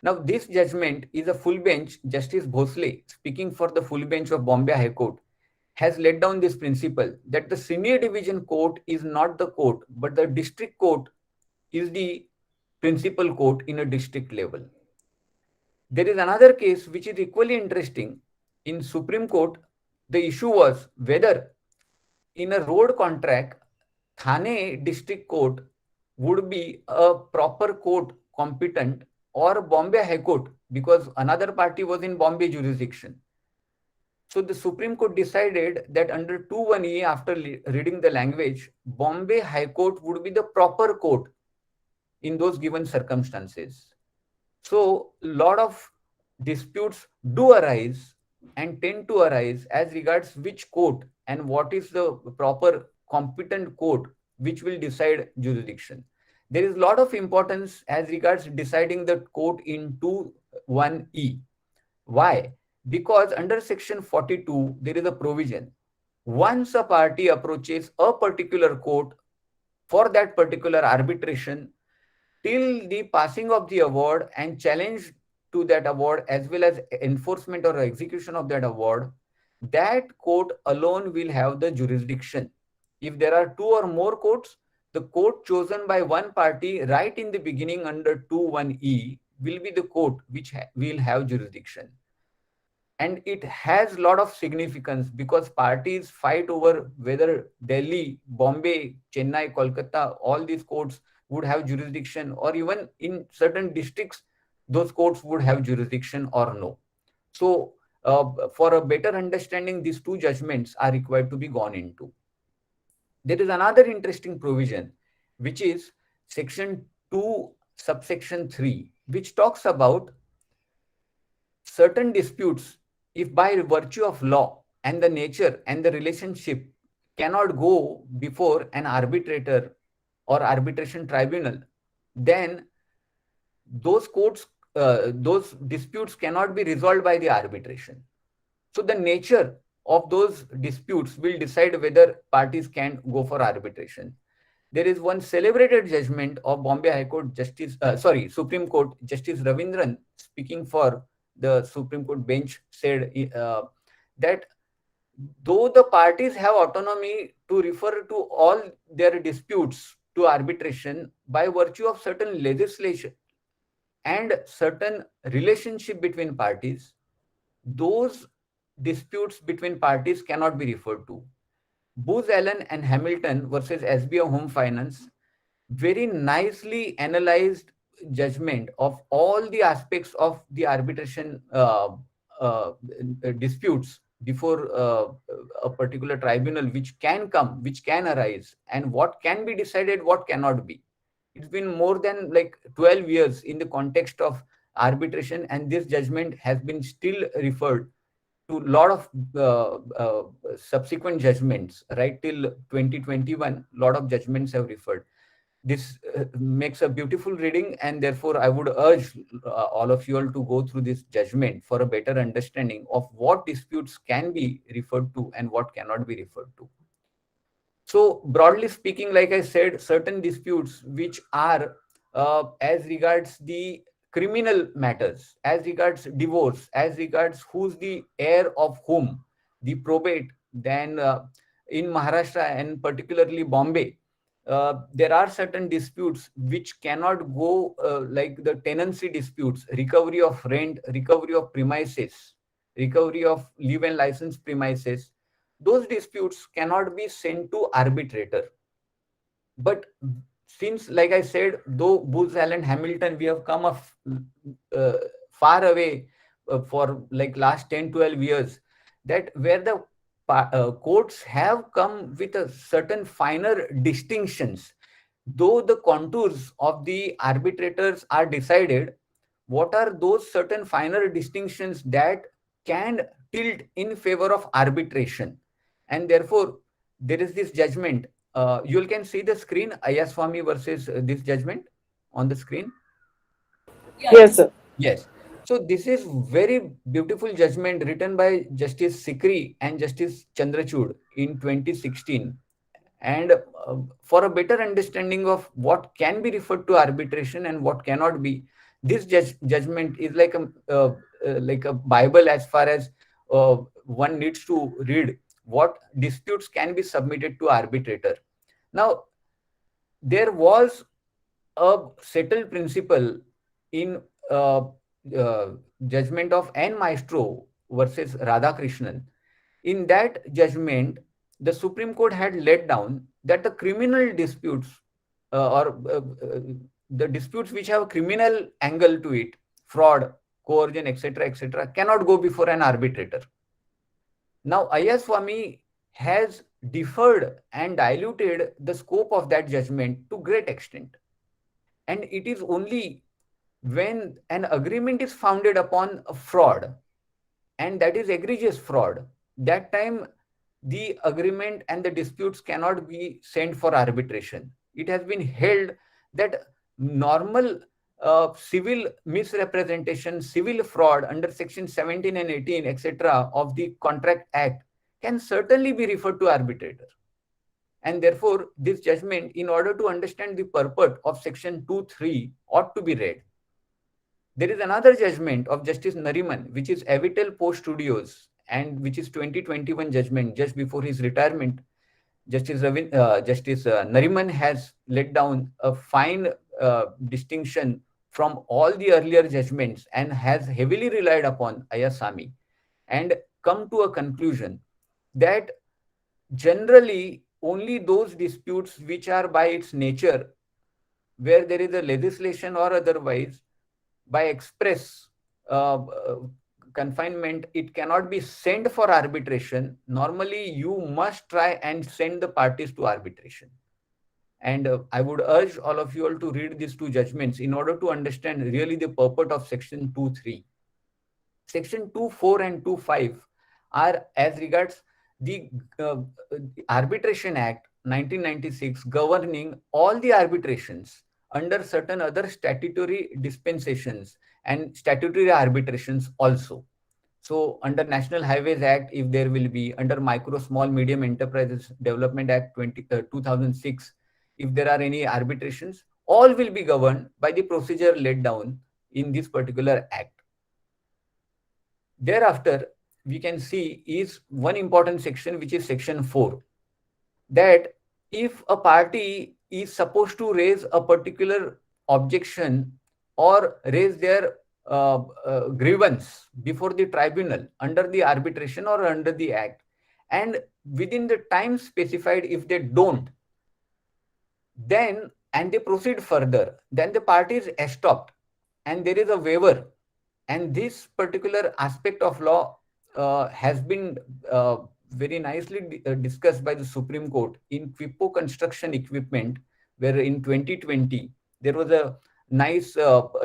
Now, this judgment is a full bench. Justice Bhosle, speaking for the full bench of Bombay High Court, has laid down this principle that the senior division court is not the court, but the district court is the principal court in a district level. There is another case which is equally interesting. In Supreme Court, the issue was whether in a road contract, Thane District Court would be a proper court competent, or Bombay High Court, because another party was in Bombay jurisdiction. So the Supreme Court decided that under 21E, after reading the language, Bombay High Court would be the proper court in those given circumstances. So a lot of disputes do arise and tend to arise as regards which court and what is the proper competent court which will decide jurisdiction. There is a lot of importance as regards deciding the court in 21E. Why? Because under section 42, there is a provision. Once a party approaches a particular court for that particular arbitration, till the passing of the award and challenge to that award, as well as enforcement or execution of that award, that court alone will have the jurisdiction. If there are two or more courts, the court chosen by one party right in the beginning under 21E will be the court which will have jurisdiction. And it has a lot of significance because parties fight over whether Delhi, Bombay, Chennai, Kolkata, all these courts would have jurisdiction, or even in certain districts, those courts would have jurisdiction or no. So for a better understanding, these two judgments are required to be gone into. There is another interesting provision, which is section 2, subsection 3, which talks about certain disputes, if by virtue of law and the nature and the relationship cannot go before an arbitrator or arbitration tribunal, then those courts, those disputes cannot be resolved by the arbitration. So the nature of those disputes will decide whether parties can go for arbitration. There is one celebrated judgment of Bombay High Court Supreme Court Justice Ravindran, speaking for the Supreme Court bench, said that though the parties have autonomy to refer to all their disputes to arbitration by virtue of certain legislation and certain relationship between parties, those disputes between parties cannot be referred to. Booz Allen and Hamilton versus SBI Home Finance very nicely analyzed judgment of all the aspects of the arbitration disputes before a particular tribunal, which can come, which can arise, and what can be decided, what cannot be. It's been more than like 12 years in the context of arbitration, and this judgment has been still referred to a lot of subsequent judgments, right till 2021, a lot of judgments have referred. This makes a beautiful reading, and therefore I would urge all of you all to go through this judgment for a better understanding of what disputes can be referred to and what cannot be referred to. So broadly speaking, like I said, certain disputes which are as regards the criminal matters, as regards divorce, as regards who's the heir of whom, the probate, then in Maharashtra and particularly Bombay, there are certain disputes which cannot go like the tenancy disputes, recovery of rent, recovery of premises, recovery of live and license premises. Those disputes cannot be sent to arbitrator. But since, like I said, though Booz Allen Hamilton, we have come uh, far away for like last 10, 12 years, that where the courts have come with a certain finer distinctions, though the contours of the arbitrators are decided, what are those certain finer distinctions that can tilt in favor of arbitration? And therefore, there is this judgment. You can see the screen, Ayaswamy versus this judgment on the screen. Yeah, Yes, yes. sir. Yes. So this is very beautiful judgment written by Justice Sikri and Justice Chandrachud in 2016. And for a better understanding of what can be referred to arbitration and what cannot be, this judgment is like a Bible as far as one needs to read what disputes can be submitted to arbitrator. Now, there was a settled principle in uh, uh, judgment of N. Maestro versus Radhakrishnan. In that judgment, the Supreme Court had laid down that the criminal disputes or the disputes which have a criminal angle to it, fraud, coercion, etc., cannot go before an arbitrator. Now, Ayaswamy has deferred and diluted the scope of that judgment to great extent. And it is only when an agreement is founded upon a fraud, and that is egregious fraud, that time the agreement and the disputes cannot be sent for arbitration. It has been held that normal civil misrepresentation, civil fraud under section 17 and 18, etc., of the Contract Act can certainly be referred to arbitrator. And therefore, this judgment, in order to understand the purport of section 2(3), ought to be read. There is another judgment of Justice Nariman, which is Avitel Post Studios, and which is 2021 judgment just before his retirement. Justice Nariman has laid down a fine distinction from all the earlier judgments and has heavily relied upon Ayaswamy and come to a conclusion that generally only those disputes which are by its nature, where there is a legislation or otherwise, by express confinement, it cannot be sent for arbitration. Normally, you must try and send the parties to arbitration. And I would urge all of you all to read these two judgments in order to understand really the purport of section 2(3). Section 2(4) and 2(5) are as regards the Arbitration Act 1996 governing all the arbitrations under certain other statutory dispensations and statutory arbitrations also. So under National Highways Act, if there will be, under Micro, Small, Medium Enterprises Development Act 2006, if there are any arbitrations, all will be governed by the procedure laid down in this particular act. Thereafter, we can see is one important section, which is section 4, that if a party is supposed to raise a particular objection or raise their grievance before the tribunal under the arbitration or under the act, and within the time specified, if they don't, then and they proceed further, then the party is estopped and there is a waiver. And this particular aspect of law has been very nicely discussed by the Supreme Court in Quippo Construction Equipment, where in 2020 there was a nice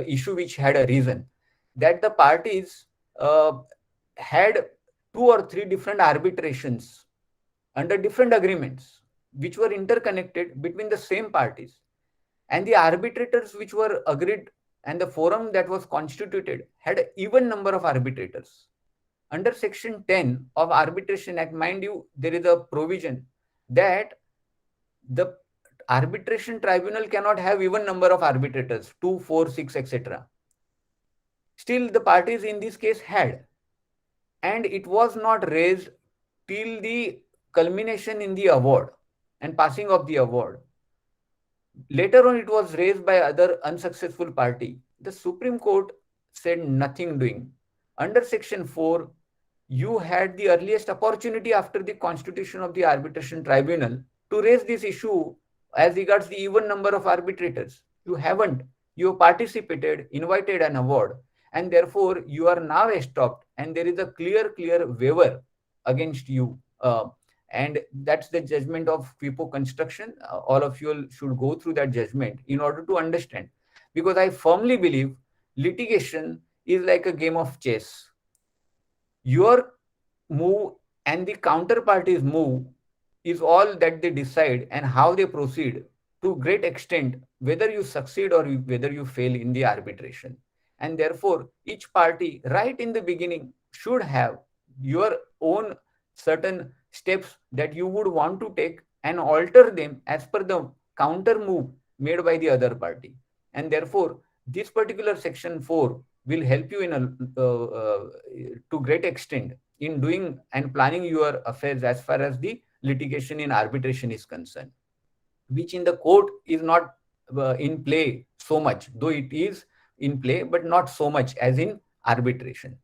issue which had arisen, that the parties had 2 or 3 different arbitrations under different agreements which were interconnected between the same parties. And the arbitrators which were agreed and the forum that was constituted had an even number of arbitrators. Under Section 10 of Arbitration Act, mind you, there is a provision that the arbitration tribunal cannot have even number of arbitrators, 2, 4, 6, etc. Still, the parties in this case had, and it was not raised till the culmination in the award and passing of the award. Later on, it was raised by other unsuccessful party. The Supreme Court said nothing doing. Under Section 4, you had the earliest opportunity after the constitution of the arbitration tribunal to raise this issue as regards the even number of arbitrators. You haven't. You participated, invited an award, and therefore you are now stopped, and there is a clear waiver against you. And that's the judgment of Quipo construction. All of you should go through that judgment in order to understand. Because I firmly believe litigation is like a game of chess. Your move and the counterparty's move is all that they decide, and how they proceed to great extent, whether you succeed or whether you fail in the arbitration. And therefore, each party right in the beginning should have your own certain steps that you would want to take and alter them as per the counter move made by the other party. And therefore, this particular Section 4 will help you in to great extent in doing and planning your affairs as far as the litigation in arbitration is concerned, which in the court is not in play so much, though it is in play, but not so much as in arbitration.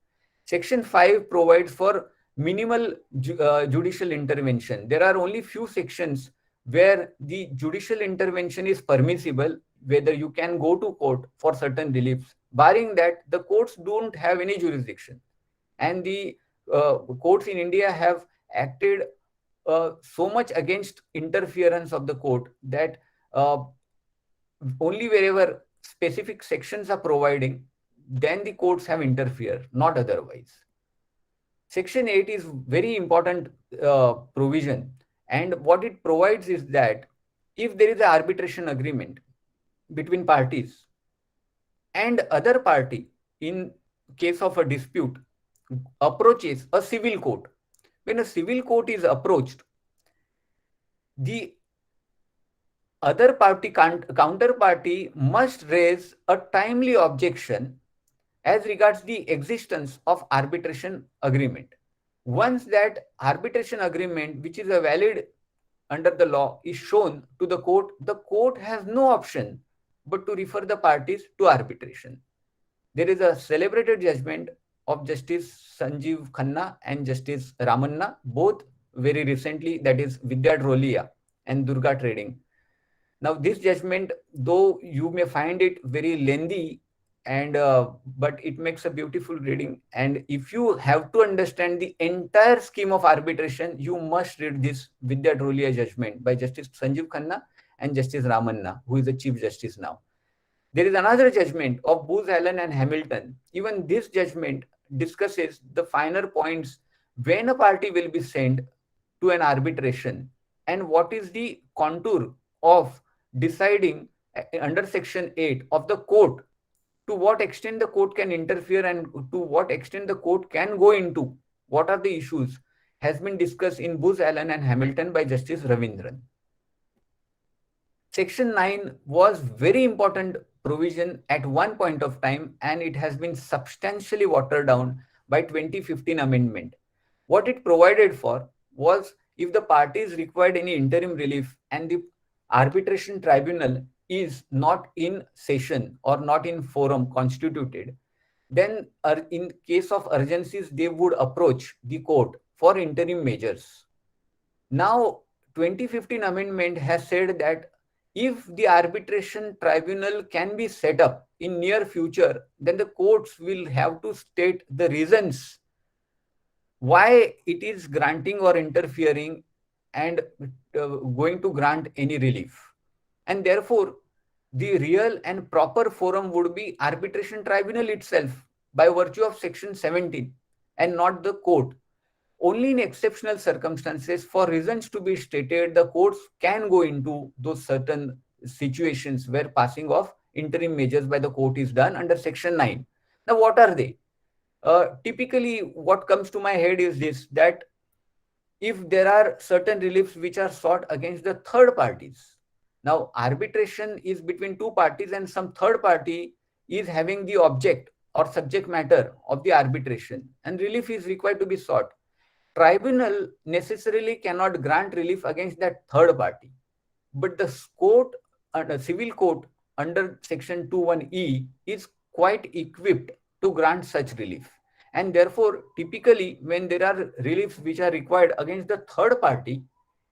Section 5 provides for minimal judicial intervention. There are only few sections where the judicial intervention is permissible, whether you can go to court for certain reliefs. Barring that, the courts don't have any jurisdiction. And the courts in India have acted so much against interference of the court that only wherever specific sections are providing, then the courts have interfered, not otherwise. Section 8 is very important provision, and what it provides is that if there is an arbitration agreement between parties and other party, in case of a dispute, approaches a civil court, when a civil court is approached, the other party counterparty must raise a timely objection as regards the existence of arbitration agreement. Once that arbitration agreement, which is a valid under the law, is shown to the court has no option but to refer the parties to arbitration. There is a celebrated judgment of Justice Sanjeev Khanna and Justice Ramanna, both very recently, that is Vidya Drolia and Durga Trading. Now, this judgment, though you may find it very lengthy, and but it makes a beautiful reading. And if you have to understand the entire scheme of arbitration, you must read this Vidya Drolia judgment by Justice Sanjeev Khanna and Justice Ramanna, who is the Chief Justice now. There is another judgment of Booz Allen and Hamilton. Even this judgment discusses the finer points when a party will be sent to an arbitration and what is the contour of deciding under Section 8 of the court, to what extent the court can interfere and to what extent the court can go into what are the issues, has been discussed in Booz Allen and Hamilton by Justice Ravindran. Section 9 was very important provision at one point of time, and it has been substantially watered down by 2015 amendment. What it provided for was, if the parties required any interim relief and the arbitration tribunal is not in session or not in forum constituted, then in case of urgencies, they would approach the court for interim measures. Now, 2015 amendment has said that if the arbitration tribunal can be set up in near future, then the courts will have to state the reasons why it is granting or interfering and going to grant any relief. And therefore, the real and proper forum would be arbitration tribunal itself by virtue of Section 17 and not the court. Only in exceptional circumstances, for reasons to be stated, the courts can go into those certain situations where passing of interim measures by the court is done under Section 9. Now, what are they? Typically, what comes to my head is this, that if there are certain reliefs which are sought against the third parties. Now, arbitration is between two parties and some third party is having the object or subject matter of the arbitration, and relief is required to be sought. Tribunal necessarily cannot grant relief against that third party, but the court, civil court under Section 21E is quite equipped to grant such relief. And therefore, typically, when there are reliefs which are required against the third party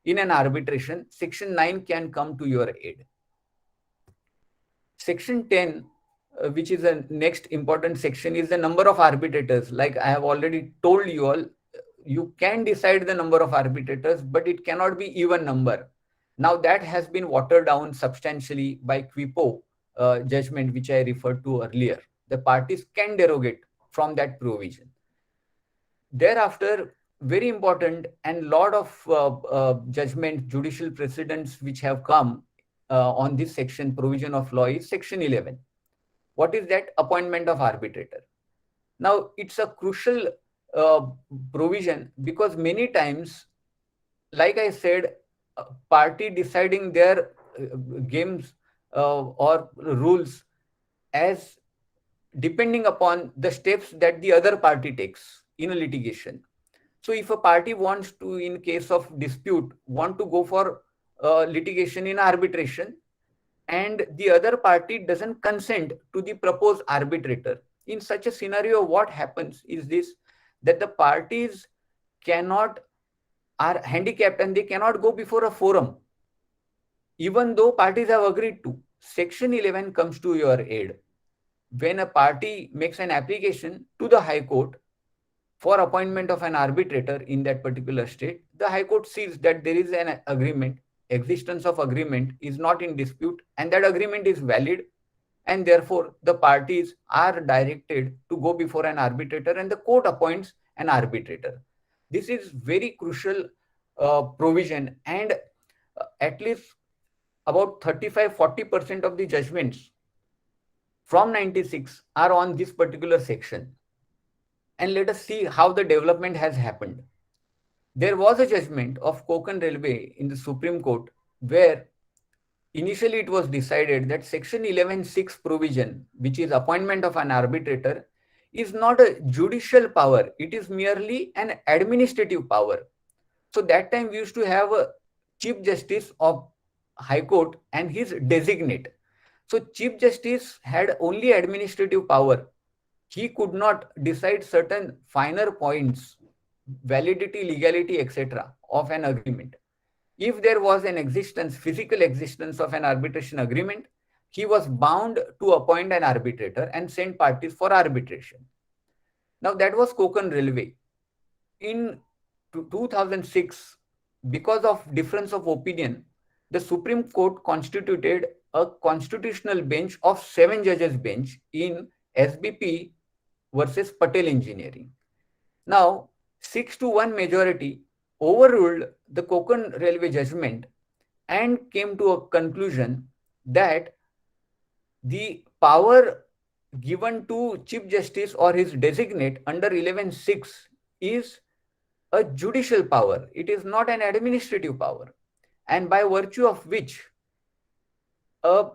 in an arbitration, Section 9 can come to your aid. Section 10, which is the next important section, is the number of arbitrators. Like I have already told you all, you can decide the number of arbitrators, but it cannot be even number. Now that has been watered down substantially by QIPO judgment, which I referred to earlier. The parties can derogate from that provision. Thereafter, very important and lot of judgment, judicial precedents which have come on this section provision of law is Section 11. What is that? Appointment of arbitrator. Now, it's a crucial provision because many times, like I said, party deciding their games or rules as depending upon the steps that the other party takes in a litigation. So if a party wants to, in case of dispute, want to go for litigation in arbitration, and the other party doesn't consent to the proposed arbitrator, in such a scenario, what happens is this, that the parties are handicapped and they cannot go before a forum, even though parties have agreed to. Section 11 comes to your aid. When a party makes an application to the High Court for appointment of an arbitrator in that particular state, the High Court sees that there is an agreement, existence of agreement is not in dispute, and that agreement is valid, and therefore the parties are directed to go before an arbitrator and the court appoints an arbitrator. This is very crucial provision, and at least about 35-40% of the judgments from 96 are on this particular section. And let us see how the development has happened. There was a judgment of Konkan Railway in the Supreme Court where initially it was decided that Section 11(6) provision, which is appointment of an arbitrator, is not a judicial power. It is merely an administrative power. So that time we used to have a Chief Justice of High Court and his designate. So Chief Justice had only administrative power. He could not decide certain finer points, validity, legality, etc. of an agreement. If there was an existence, physical existence of an arbitration agreement, he was bound to appoint an arbitrator and send parties for arbitration. Now that was Konkan Railway. In 2006, because of difference of opinion, the Supreme Court constituted a constitutional bench of 7 judges bench in SBP versus Patel Engineering. Now, 6-1 majority overruled the Konkan Railway judgment and came to a conclusion that the power given to Chief Justice or his designate under 11(6) is a judicial power. It is not an administrative power. And by virtue of which a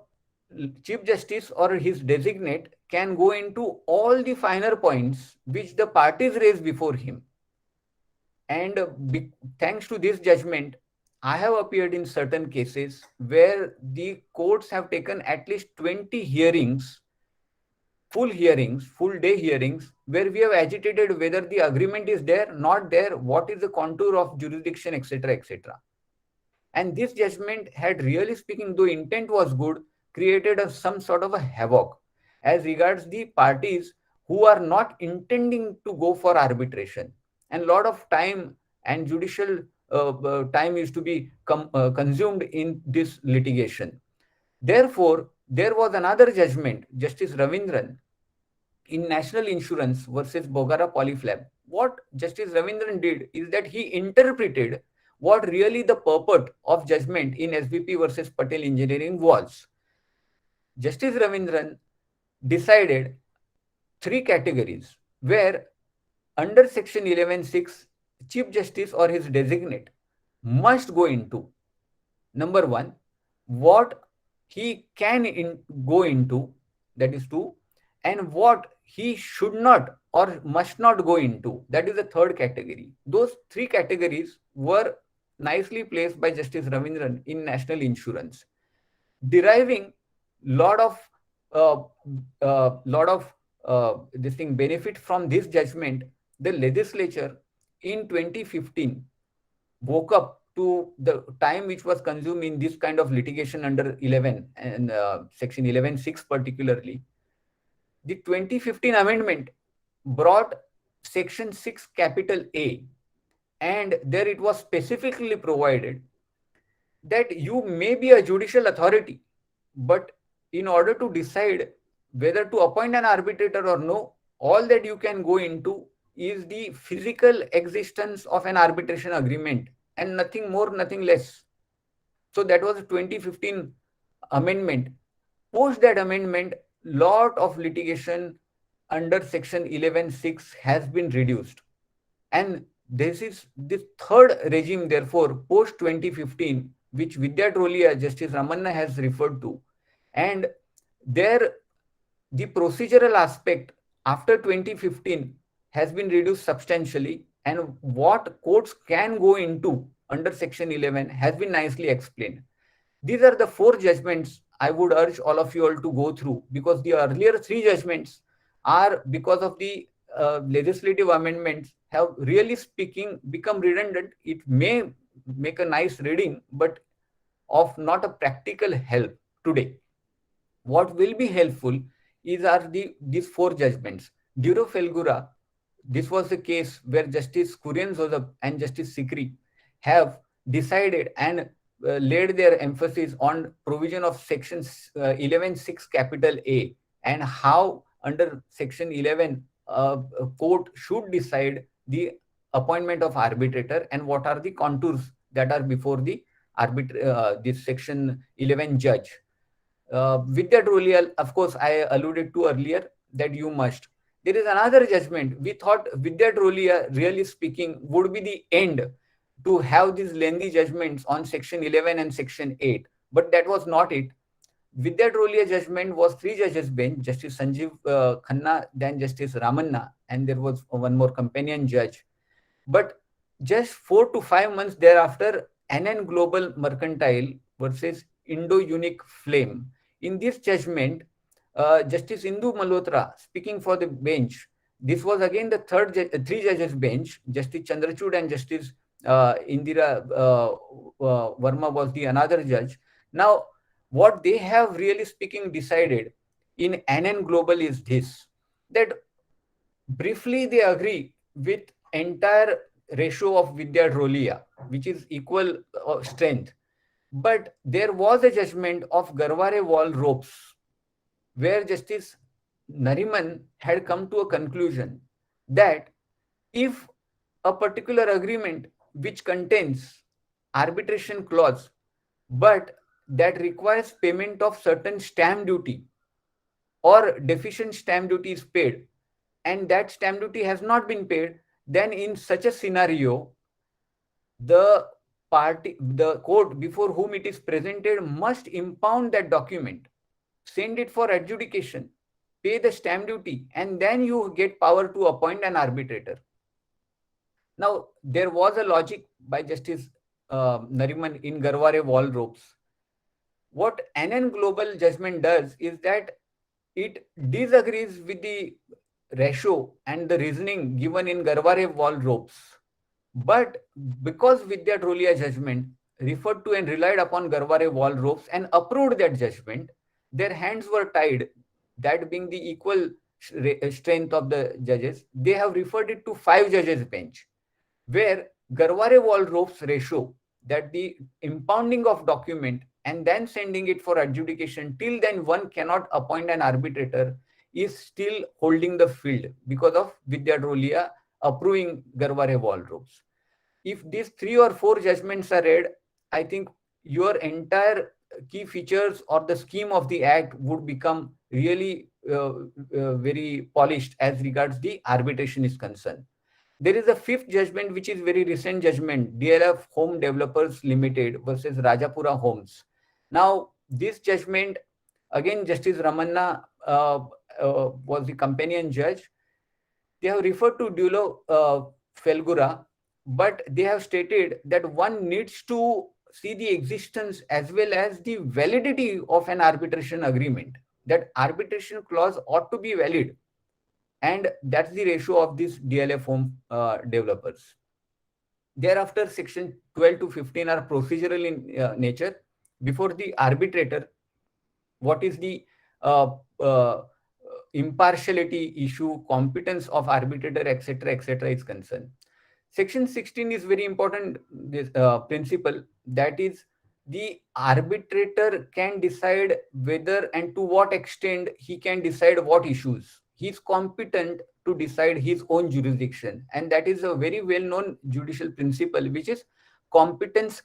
Chief Justice or his designate can go into all the finer points which the parties raise before him. And thanks to this judgment, I have appeared in certain cases where the courts have taken at least 20 hearings, full day hearings, where we have agitated whether the agreement is there, not there, what is the contour of jurisdiction, etc., etc. And this judgment had, really speaking, though intent was good, created some sort of a havoc as regards the parties who are not intending to go for arbitration. And a lot of time and judicial time is to be consumed in this litigation. Therefore, there was another judgment, Justice Ravindran, in National Insurance versus Bogara Polyflab. What Justice Ravindran did is that he interpreted what really the purport of judgment in SBP versus Patel Engineering was. Justice Ravindran decided three categories where under section 11(6), Chief Justice or his designate must go into. Number one, what he can go into, that is two, and what he should not or must not go into, that is the third category. Those three categories were nicely placed by Justice Ravindran in National Insurance, deriving lot of this thing benefit from this judgment. The legislature in 2015 woke up to the time which was consumed in this kind of litigation under 11 and section 11(6) particularly. The 2015 amendment brought section 6 capital A, and there it was specifically provided that you may be a judicial authority, but in order to decide whether to appoint an arbitrator or no, all that you can go into is the physical existence of an arbitration agreement and nothing more, nothing less. So that was a 2015 amendment. Post that amendment, lot of litigation under section 11(6) has been reduced. And this is the third regime, therefore, post 2015, which Vidya Trolia, Justice Ramanna has referred to. And there, the procedural aspect after 2015 has been reduced substantially, and what courts can go into under section 11 has been nicely explained. These are the four judgments I would urge all of you all to go through, because the earlier three judgments are, because of the legislative amendments, have really speaking become redundant. It may make a nice reading, but of not a practical help today. What will be helpful are these four judgments. Duro Felgura, this was the case where Justice Kurian Joseph and Justice Sikri have decided and laid their emphasis on provision of section 11(6) capital A, and how under section 11 a court should decide the appointment of arbitrator and what are the contours that are before the this section 11 judge. Vidya Trolia, of course, I alluded to earlier that you must. There is another judgment. We thought Vidya Trolia, really speaking, would be the end to have these lengthy judgments on section 11 and section 8, but that was not it. Vidya Trolia judgment was three judges bench, Justice Sanjeev Khanna, then Justice Ramanna, and there was one more companion judge. But just 4 to 5 months thereafter, NN Global Mercantile versus Indo-Unique Flame. In this judgment, Justice Indu Malhotra, speaking for the bench, this was again the three judges bench. Justice Chandrachud and Justice Indira Verma was the another judge. Now, what they have really speaking decided in NN Global is this, that briefly they agree with entire ratio of Vidya Trolia, which is equal strength. But there was a judgment of Garware Wall Ropes, where Justice Nariman had come to a conclusion that if a particular agreement which contains arbitration clause, but that requires payment of certain stamp duty or deficient stamp duty is paid, and that stamp duty has not been paid, then in such a scenario, the court before whom it is presented must impound that document, send it for adjudication, pay the stamp duty, and then you get power to appoint an arbitrator. Now, there was a logic by Justice Nariman in Garware Wall Ropes. What NN Global judgment does is that it disagrees with the ratio and the reasoning given in Garware Wall Ropes. But because Vidya Trolia judgment referred to and relied upon Garware Wall Ropes and approved that judgment, their hands were tied, that being the equal strength of the judges. They have referred it to 5 judges bench, where Garware Wall Ropes ratio, that the impounding of document and then sending it for adjudication, till then one cannot appoint an arbitrator, is still holding the field because of Vidya Trolia approving Garware Wall Ropes. if these 3 or 4 judgments are read, I think your entire key features or the scheme of the act would become really very polished as regards the arbitration is concerned. There is a fifth judgment, which is very recent judgment, DLF Home Developers Limited versus Rajapura Homes. Now, this judgment, again, Justice Ramanna was the companion judge. They have referred to Dulo Felgura, but they have stated that one needs to see the existence as well as the validity of an arbitration agreement. That arbitration clause ought to be valid, and that's the ratio of these DLF home developers. Thereafter, section 12 to 15 are procedural in nature. Before the arbitrator, what is the uh, uh, impartiality issue, competence of arbitrator, etc., is concerned. Section 16 is very important, this principle, that is, the arbitrator can decide whether and to what extent he can decide what issues. He is competent to decide his own jurisdiction, and that is a very well-known judicial principle, which is competence.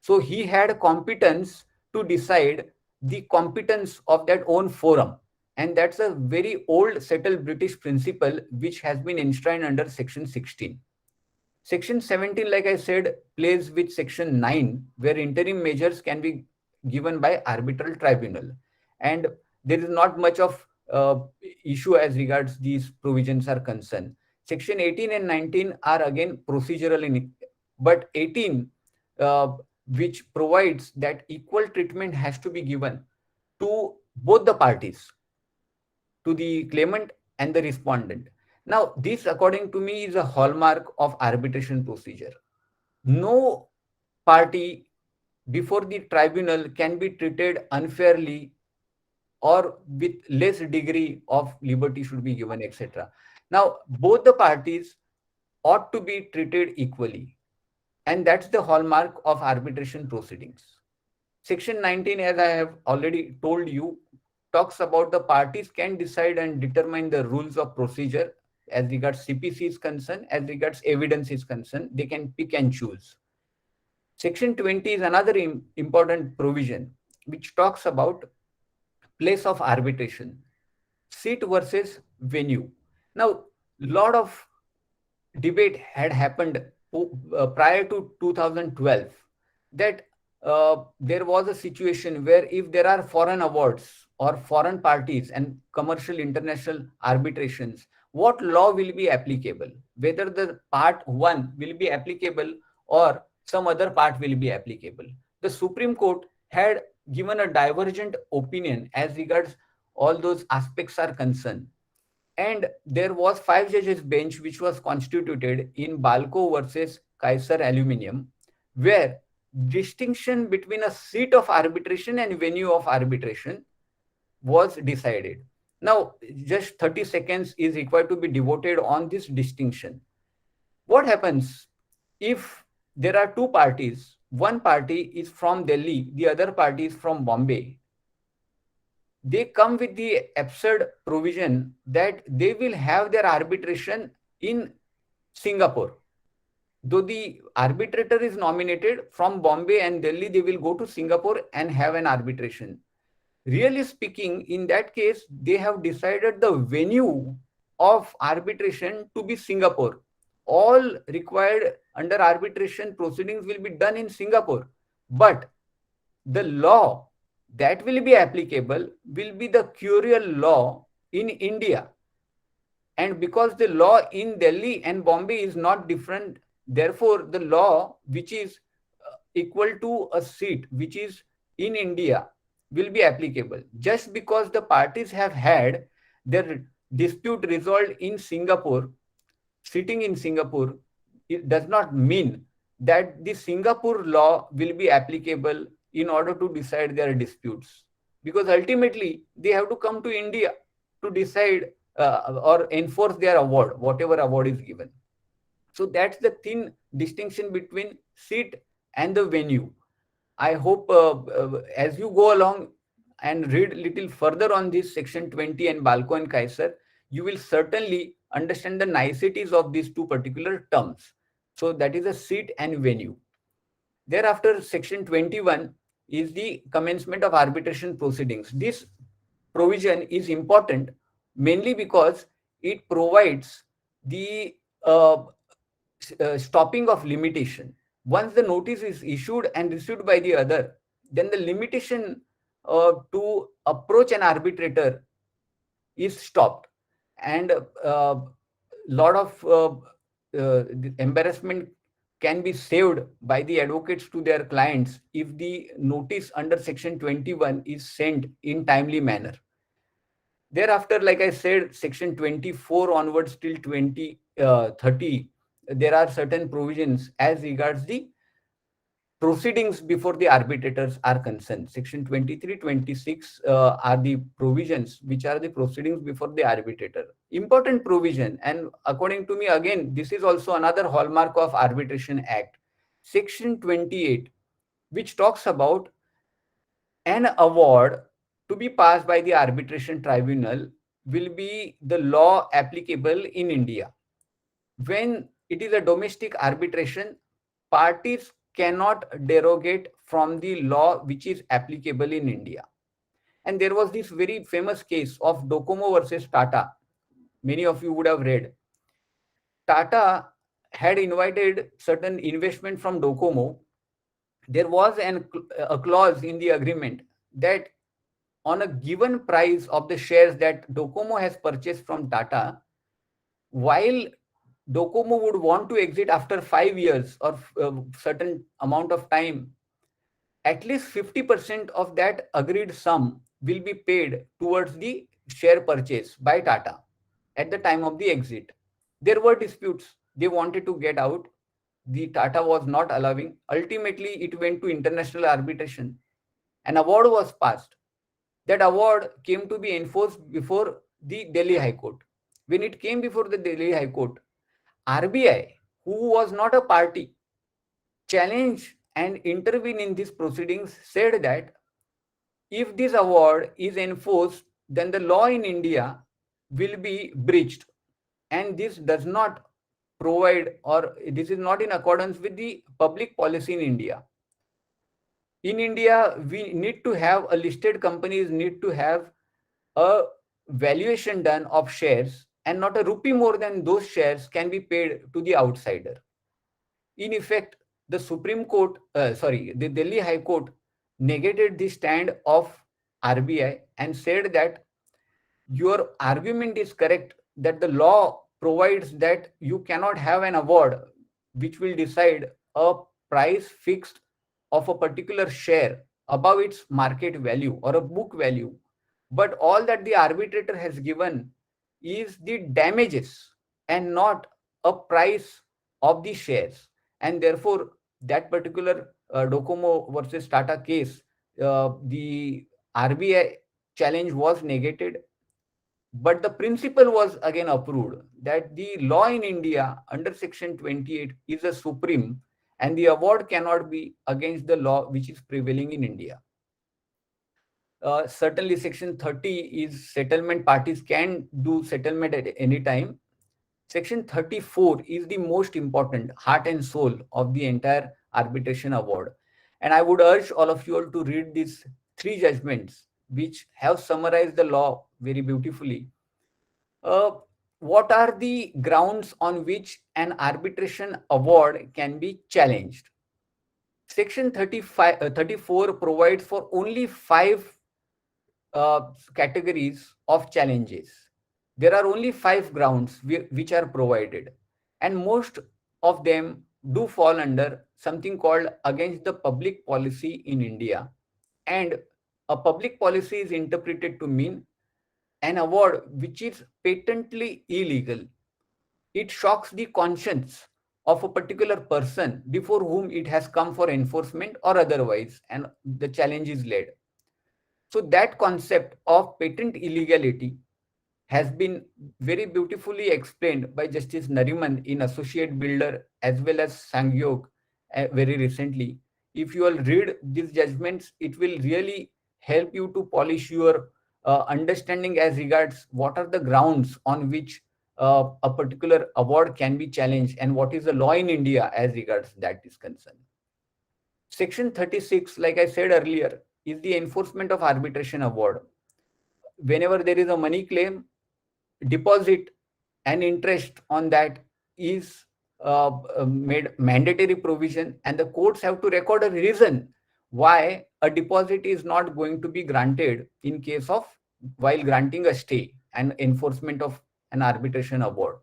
So he had competence to decide the competence of that own forum, and that's a very old settled British principle which has been enshrined under section 16. Section 17, like I said, plays with section 9, where interim measures can be given by arbitral tribunal. And there is not much of issue as regards these provisions are concerned. Section 18 and 19 are again procedural but 18, which provides that equal treatment has to be given to both the parties, to the claimant and the respondent. Now, this, according to me, is a hallmark of arbitration procedure. No party before the tribunal can be treated unfairly or with less degree of liberty should be given, etc. Now, both the parties ought to be treated equally, and that's the hallmark of arbitration proceedings. Section 19, as I have already told you, talks about the parties can decide and determine the rules of procedure as regards CPC is concerned, as regards evidence is concerned. They can pick and choose. Section 20 is another important provision which talks about place of arbitration, seat versus venue. Now, lot of debate had happened prior to 2012 that there was a situation where if there are foreign awards or foreign parties and commercial international arbitrations, what law will be applicable? Whether the part 1 will be applicable or some other part will be applicable. The Supreme Court had given a divergent opinion as regards all those aspects are concerned. And there was 5 judges bench which was constituted in Balco versus Kaiser Aluminium, where distinction between a seat of arbitration and venue of arbitration was decided. Now, just 30 seconds is required to be devoted on this distinction. What happens if there are 2 parties? One party is from Delhi, the other party is from Bombay. They come with the absurd provision that they will have their arbitration in Singapore. Though the arbitrator is nominated from Bombay and Delhi, they will go to Singapore and have an arbitration. Really speaking, in that case, they have decided the venue of arbitration to be Singapore. All required under arbitration proceedings will be done in Singapore. But the law that will be applicable will be the curial law in India. And because the law in Delhi and Bombay is not different, therefore the law which is equal to a seat which is in India will be applicable. Just because the parties have had their dispute resolved in Singapore, sitting in Singapore, it does not mean that the Singapore law will be applicable in order to decide their disputes, because ultimately they have to come to India to decide or enforce their award, whatever award is given. So that's the thin distinction between seat and the venue. I hope as you go along and read little further on this section 20 and Balco and Kaiser, you will certainly understand the niceties of these 2 particular terms. So that is a seat and venue. Thereafter, Section 21 is the commencement of arbitration proceedings. This provision is important mainly because it provides the stopping of limitation. Once the notice is issued and received by the other, then the limitation to approach an arbitrator is stopped, and lot of the embarrassment can be saved by the advocates to their clients if the notice under Section 21 is sent in timely manner. Thereafter, like I said, Section 24 onwards till 2030, there are certain provisions as regards the proceedings before the arbitrators are concerned. Section 23, 26 are the provisions which are the proceedings before the arbitrator. Important provision, and according to me, again, this is also another hallmark of Arbitration Act. Section 28, which talks about an award to be passed by the arbitration tribunal will be the law applicable in India. When it is a domestic arbitration, parties cannot derogate from the law which is applicable in India. And there was this very famous case of Docomo versus Tata. Many of you would have read. Tata had invited certain investment from Docomo. There was a clause in the agreement that on a given price of the shares that Docomo has purchased from Tata, while Docomo would want to exit after 5 years or certain amount of time, at least 50% of that agreed sum will be paid towards the share purchase by Tata at the time of the exit. There were disputes. They wanted to get out. The Tata was not allowing. Ultimately, it went to international arbitration. An award was passed. That award came to be enforced before the Delhi High Court. When it came before the Delhi High Court, RBI, who was not a party, challenged and intervened in these proceedings, said that if this award is enforced, then the law in India will be breached. And this does not provide, or this is not in accordance with the public policy in India. In India, we need to have a listed companies need to have a valuation done of shares, and not a rupee more than those shares can be paid to the outsider. In effect, the the Delhi High Court negated the stand of RBI and said that your argument is correct, that the law provides that you cannot have an award which will decide a price fixed of a particular share above its market value or a book value. But all that the arbitrator has given is the damages and not a price of the shares. And therefore, that particular Docomo versus Tata case, the RBI challenge was negated, but the principle was again approved that the law in India under Section 28 is a supreme, and the award cannot be against the law which is prevailing in India. Certainly, Section 30 is settlement. Parties can do settlement at any time. Section 34 is the most important heart and soul of the entire arbitration award. And I would urge all of you all to read these three judgments, which have summarized the law very beautifully. What are the grounds on which an arbitration award can be challenged? Section 34 provides for only 5 categories of challenges. There are only 5 grounds which are provided, and most of them do fall under something called against the public policy in India. And a public policy is interpreted to mean an award which is patently illegal. It shocks the conscience of a particular person before whom it has come for enforcement or otherwise, and the challenge is laid. So that concept of patent illegality has been very beautifully explained by Justice Nariman in Associate Builder as well as Sangyog very recently. If you all read these judgments, it will really help you to polish your understanding as regards what are the grounds on which a particular award can be challenged and what is the law in India as regards that is concerned. Section 36, like I said earlier, is the enforcement of arbitration award. Whenever there is a money claim, deposit and interest on that is made mandatory provision, and the courts have to record a reason why a deposit is not going to be granted in case of while granting a stay and enforcement of an arbitration award.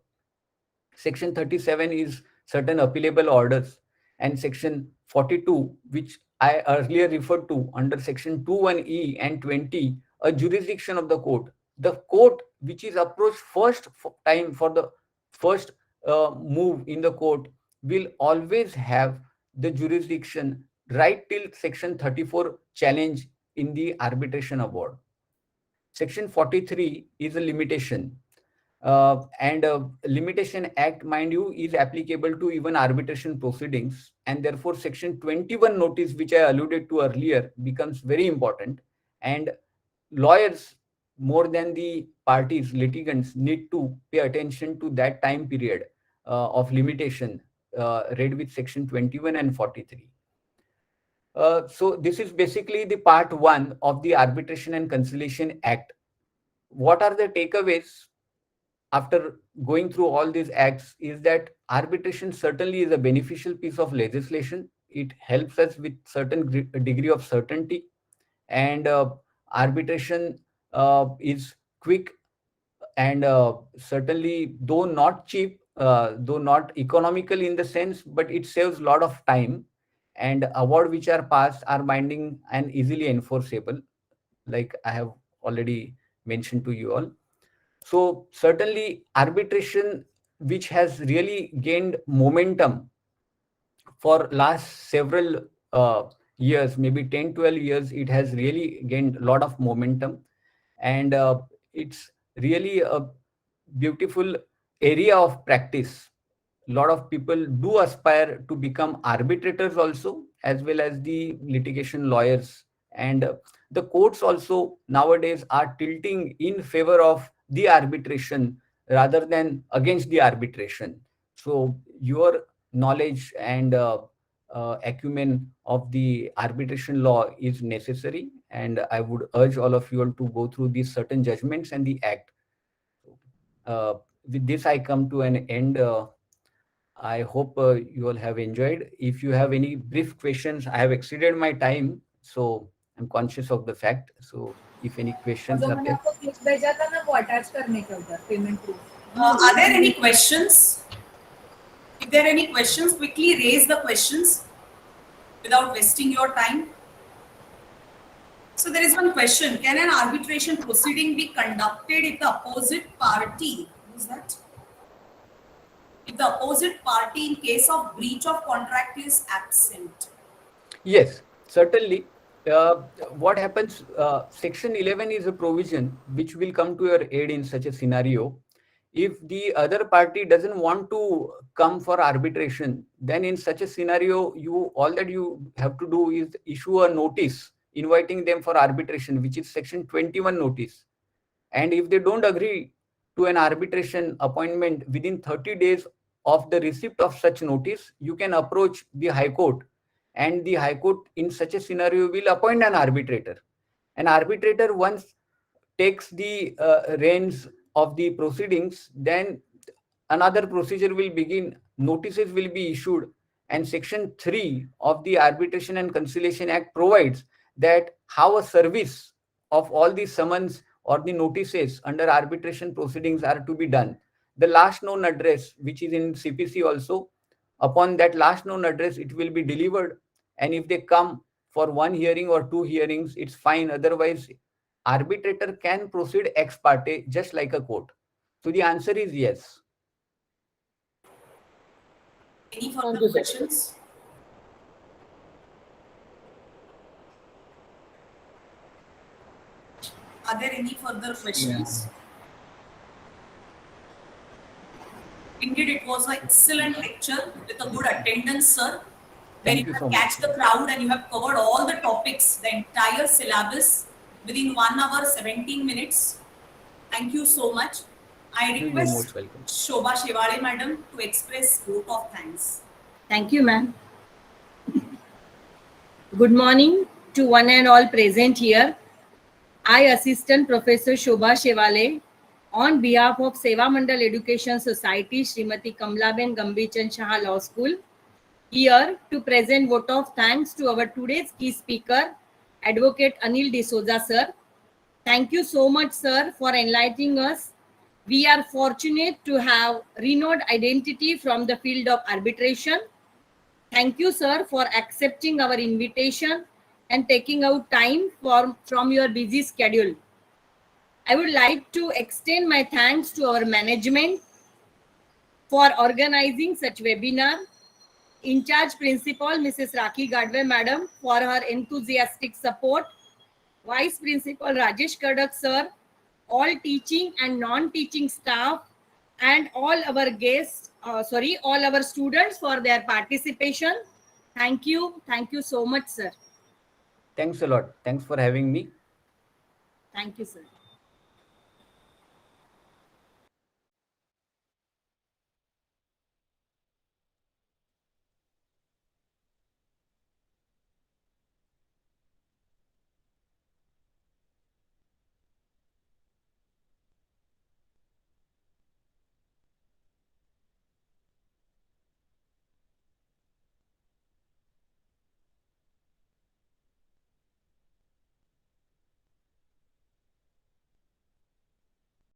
Section 37 is certain appealable orders, and Section 42, which I earlier referred to under Section 21E and 20, a jurisdiction of the court. The court which is approached first time for the first move in the court will always have the jurisdiction right till Section 34 challenge in the arbitration award. Section 43 is a limitation. And Limitation Act, mind you, is applicable to even arbitration proceedings, and therefore Section 21 notice, which I alluded to earlier, becomes very important, and lawyers more than the parties, litigants, need to pay attention to that time period of limitation read with Section 21 and 43. So this is basically the part 1 of the Arbitration and Conciliation Act. What are the takeaways after going through all these acts is that arbitration certainly is a beneficial piece of legislation. It helps us with certain degree of certainty, and arbitration is quick and certainly, though not cheap, though not economical in the sense, but it saves a lot of time, and awards which are passed are binding and easily enforceable, like I have already mentioned to you all. So certainly arbitration, which has really gained momentum for last several years, maybe 10, 12 years, it has really gained a lot of momentum. And it's really a beautiful area of practice. A lot of people do aspire to become arbitrators also, as well as the litigation lawyers. And the courts also nowadays are tilting in favor of the arbitration rather than against the arbitration. So your knowledge and acumen of the arbitration law is necessary, and I would urge all of you all to go through these certain judgments and the act. With this, I come to an end. I hope you all have enjoyed. If you have any brief questions, I have exceeded my time, so I'm conscious of the fact. So if any questions are there. Are there any questions? If there are any questions, quickly raise the questions without wasting your time. So there is one question. Can an arbitration proceeding be conducted if the opposite party, who's that? If the opposite party in case of breach of contract is absent? Yes, certainly. What happens, Section 11 is a provision which will come to your aid in such a scenario. If the other party doesn't want to come for arbitration, then in such a scenario, all that you have to do is issue a notice inviting them for arbitration, which is Section 21 notice. And if they don't agree to an arbitration appointment within 30 days of the receipt of such notice, you can approach the High Court, and the High Court in such a scenario will appoint an arbitrator. An arbitrator, once takes the reins of the proceedings, then another procedure will begin, notices will be issued, and Section 3 of the Arbitration and Conciliation Act provides that how a service of all the summons or the notices under arbitration proceedings are to be done. The last known address, which is in CPC also, upon that last known address, it will be delivered, and if they come for one hearing or two hearings, it's fine. Otherwise, arbitrator can proceed ex parte just like a court. So the answer is yes. Any further questions? Are there any further questions? Indeed, it was an excellent lecture with a good attendance, sir. Where you have catch the crowd and you have covered all the topics, the entire syllabus within 1 hour, 17 minutes. Thank you so much. I You're request most welcome. Shobha Shewale madam to express vote of thanks. Thank you, ma'am. Good morning to one and all present here. I, Assistant Professor Shobha Shewale, on behalf of Seva Mandal Education Society, Srimati Kamlaben Gambichan Shah Law School, here to present vote of thanks to our today's key speaker, Advocate Anil D'Souza, sir. Thank you so much, sir, for enlightening us. We are fortunate to have renowned identity from the field of arbitration. Thank you, sir, for accepting our invitation and taking out time from your busy schedule. I would like to extend my thanks to our management for organizing such webinar. In charge principal, Mrs. Rakhi Gadve madam, for her enthusiastic support. Vice Principal Rajesh Kadak sir, all teaching and non-teaching staff, and all our guests, all our students for their participation. Thank you so much, sir. Thanks a lot. Thanks for having me. Thank you, sir.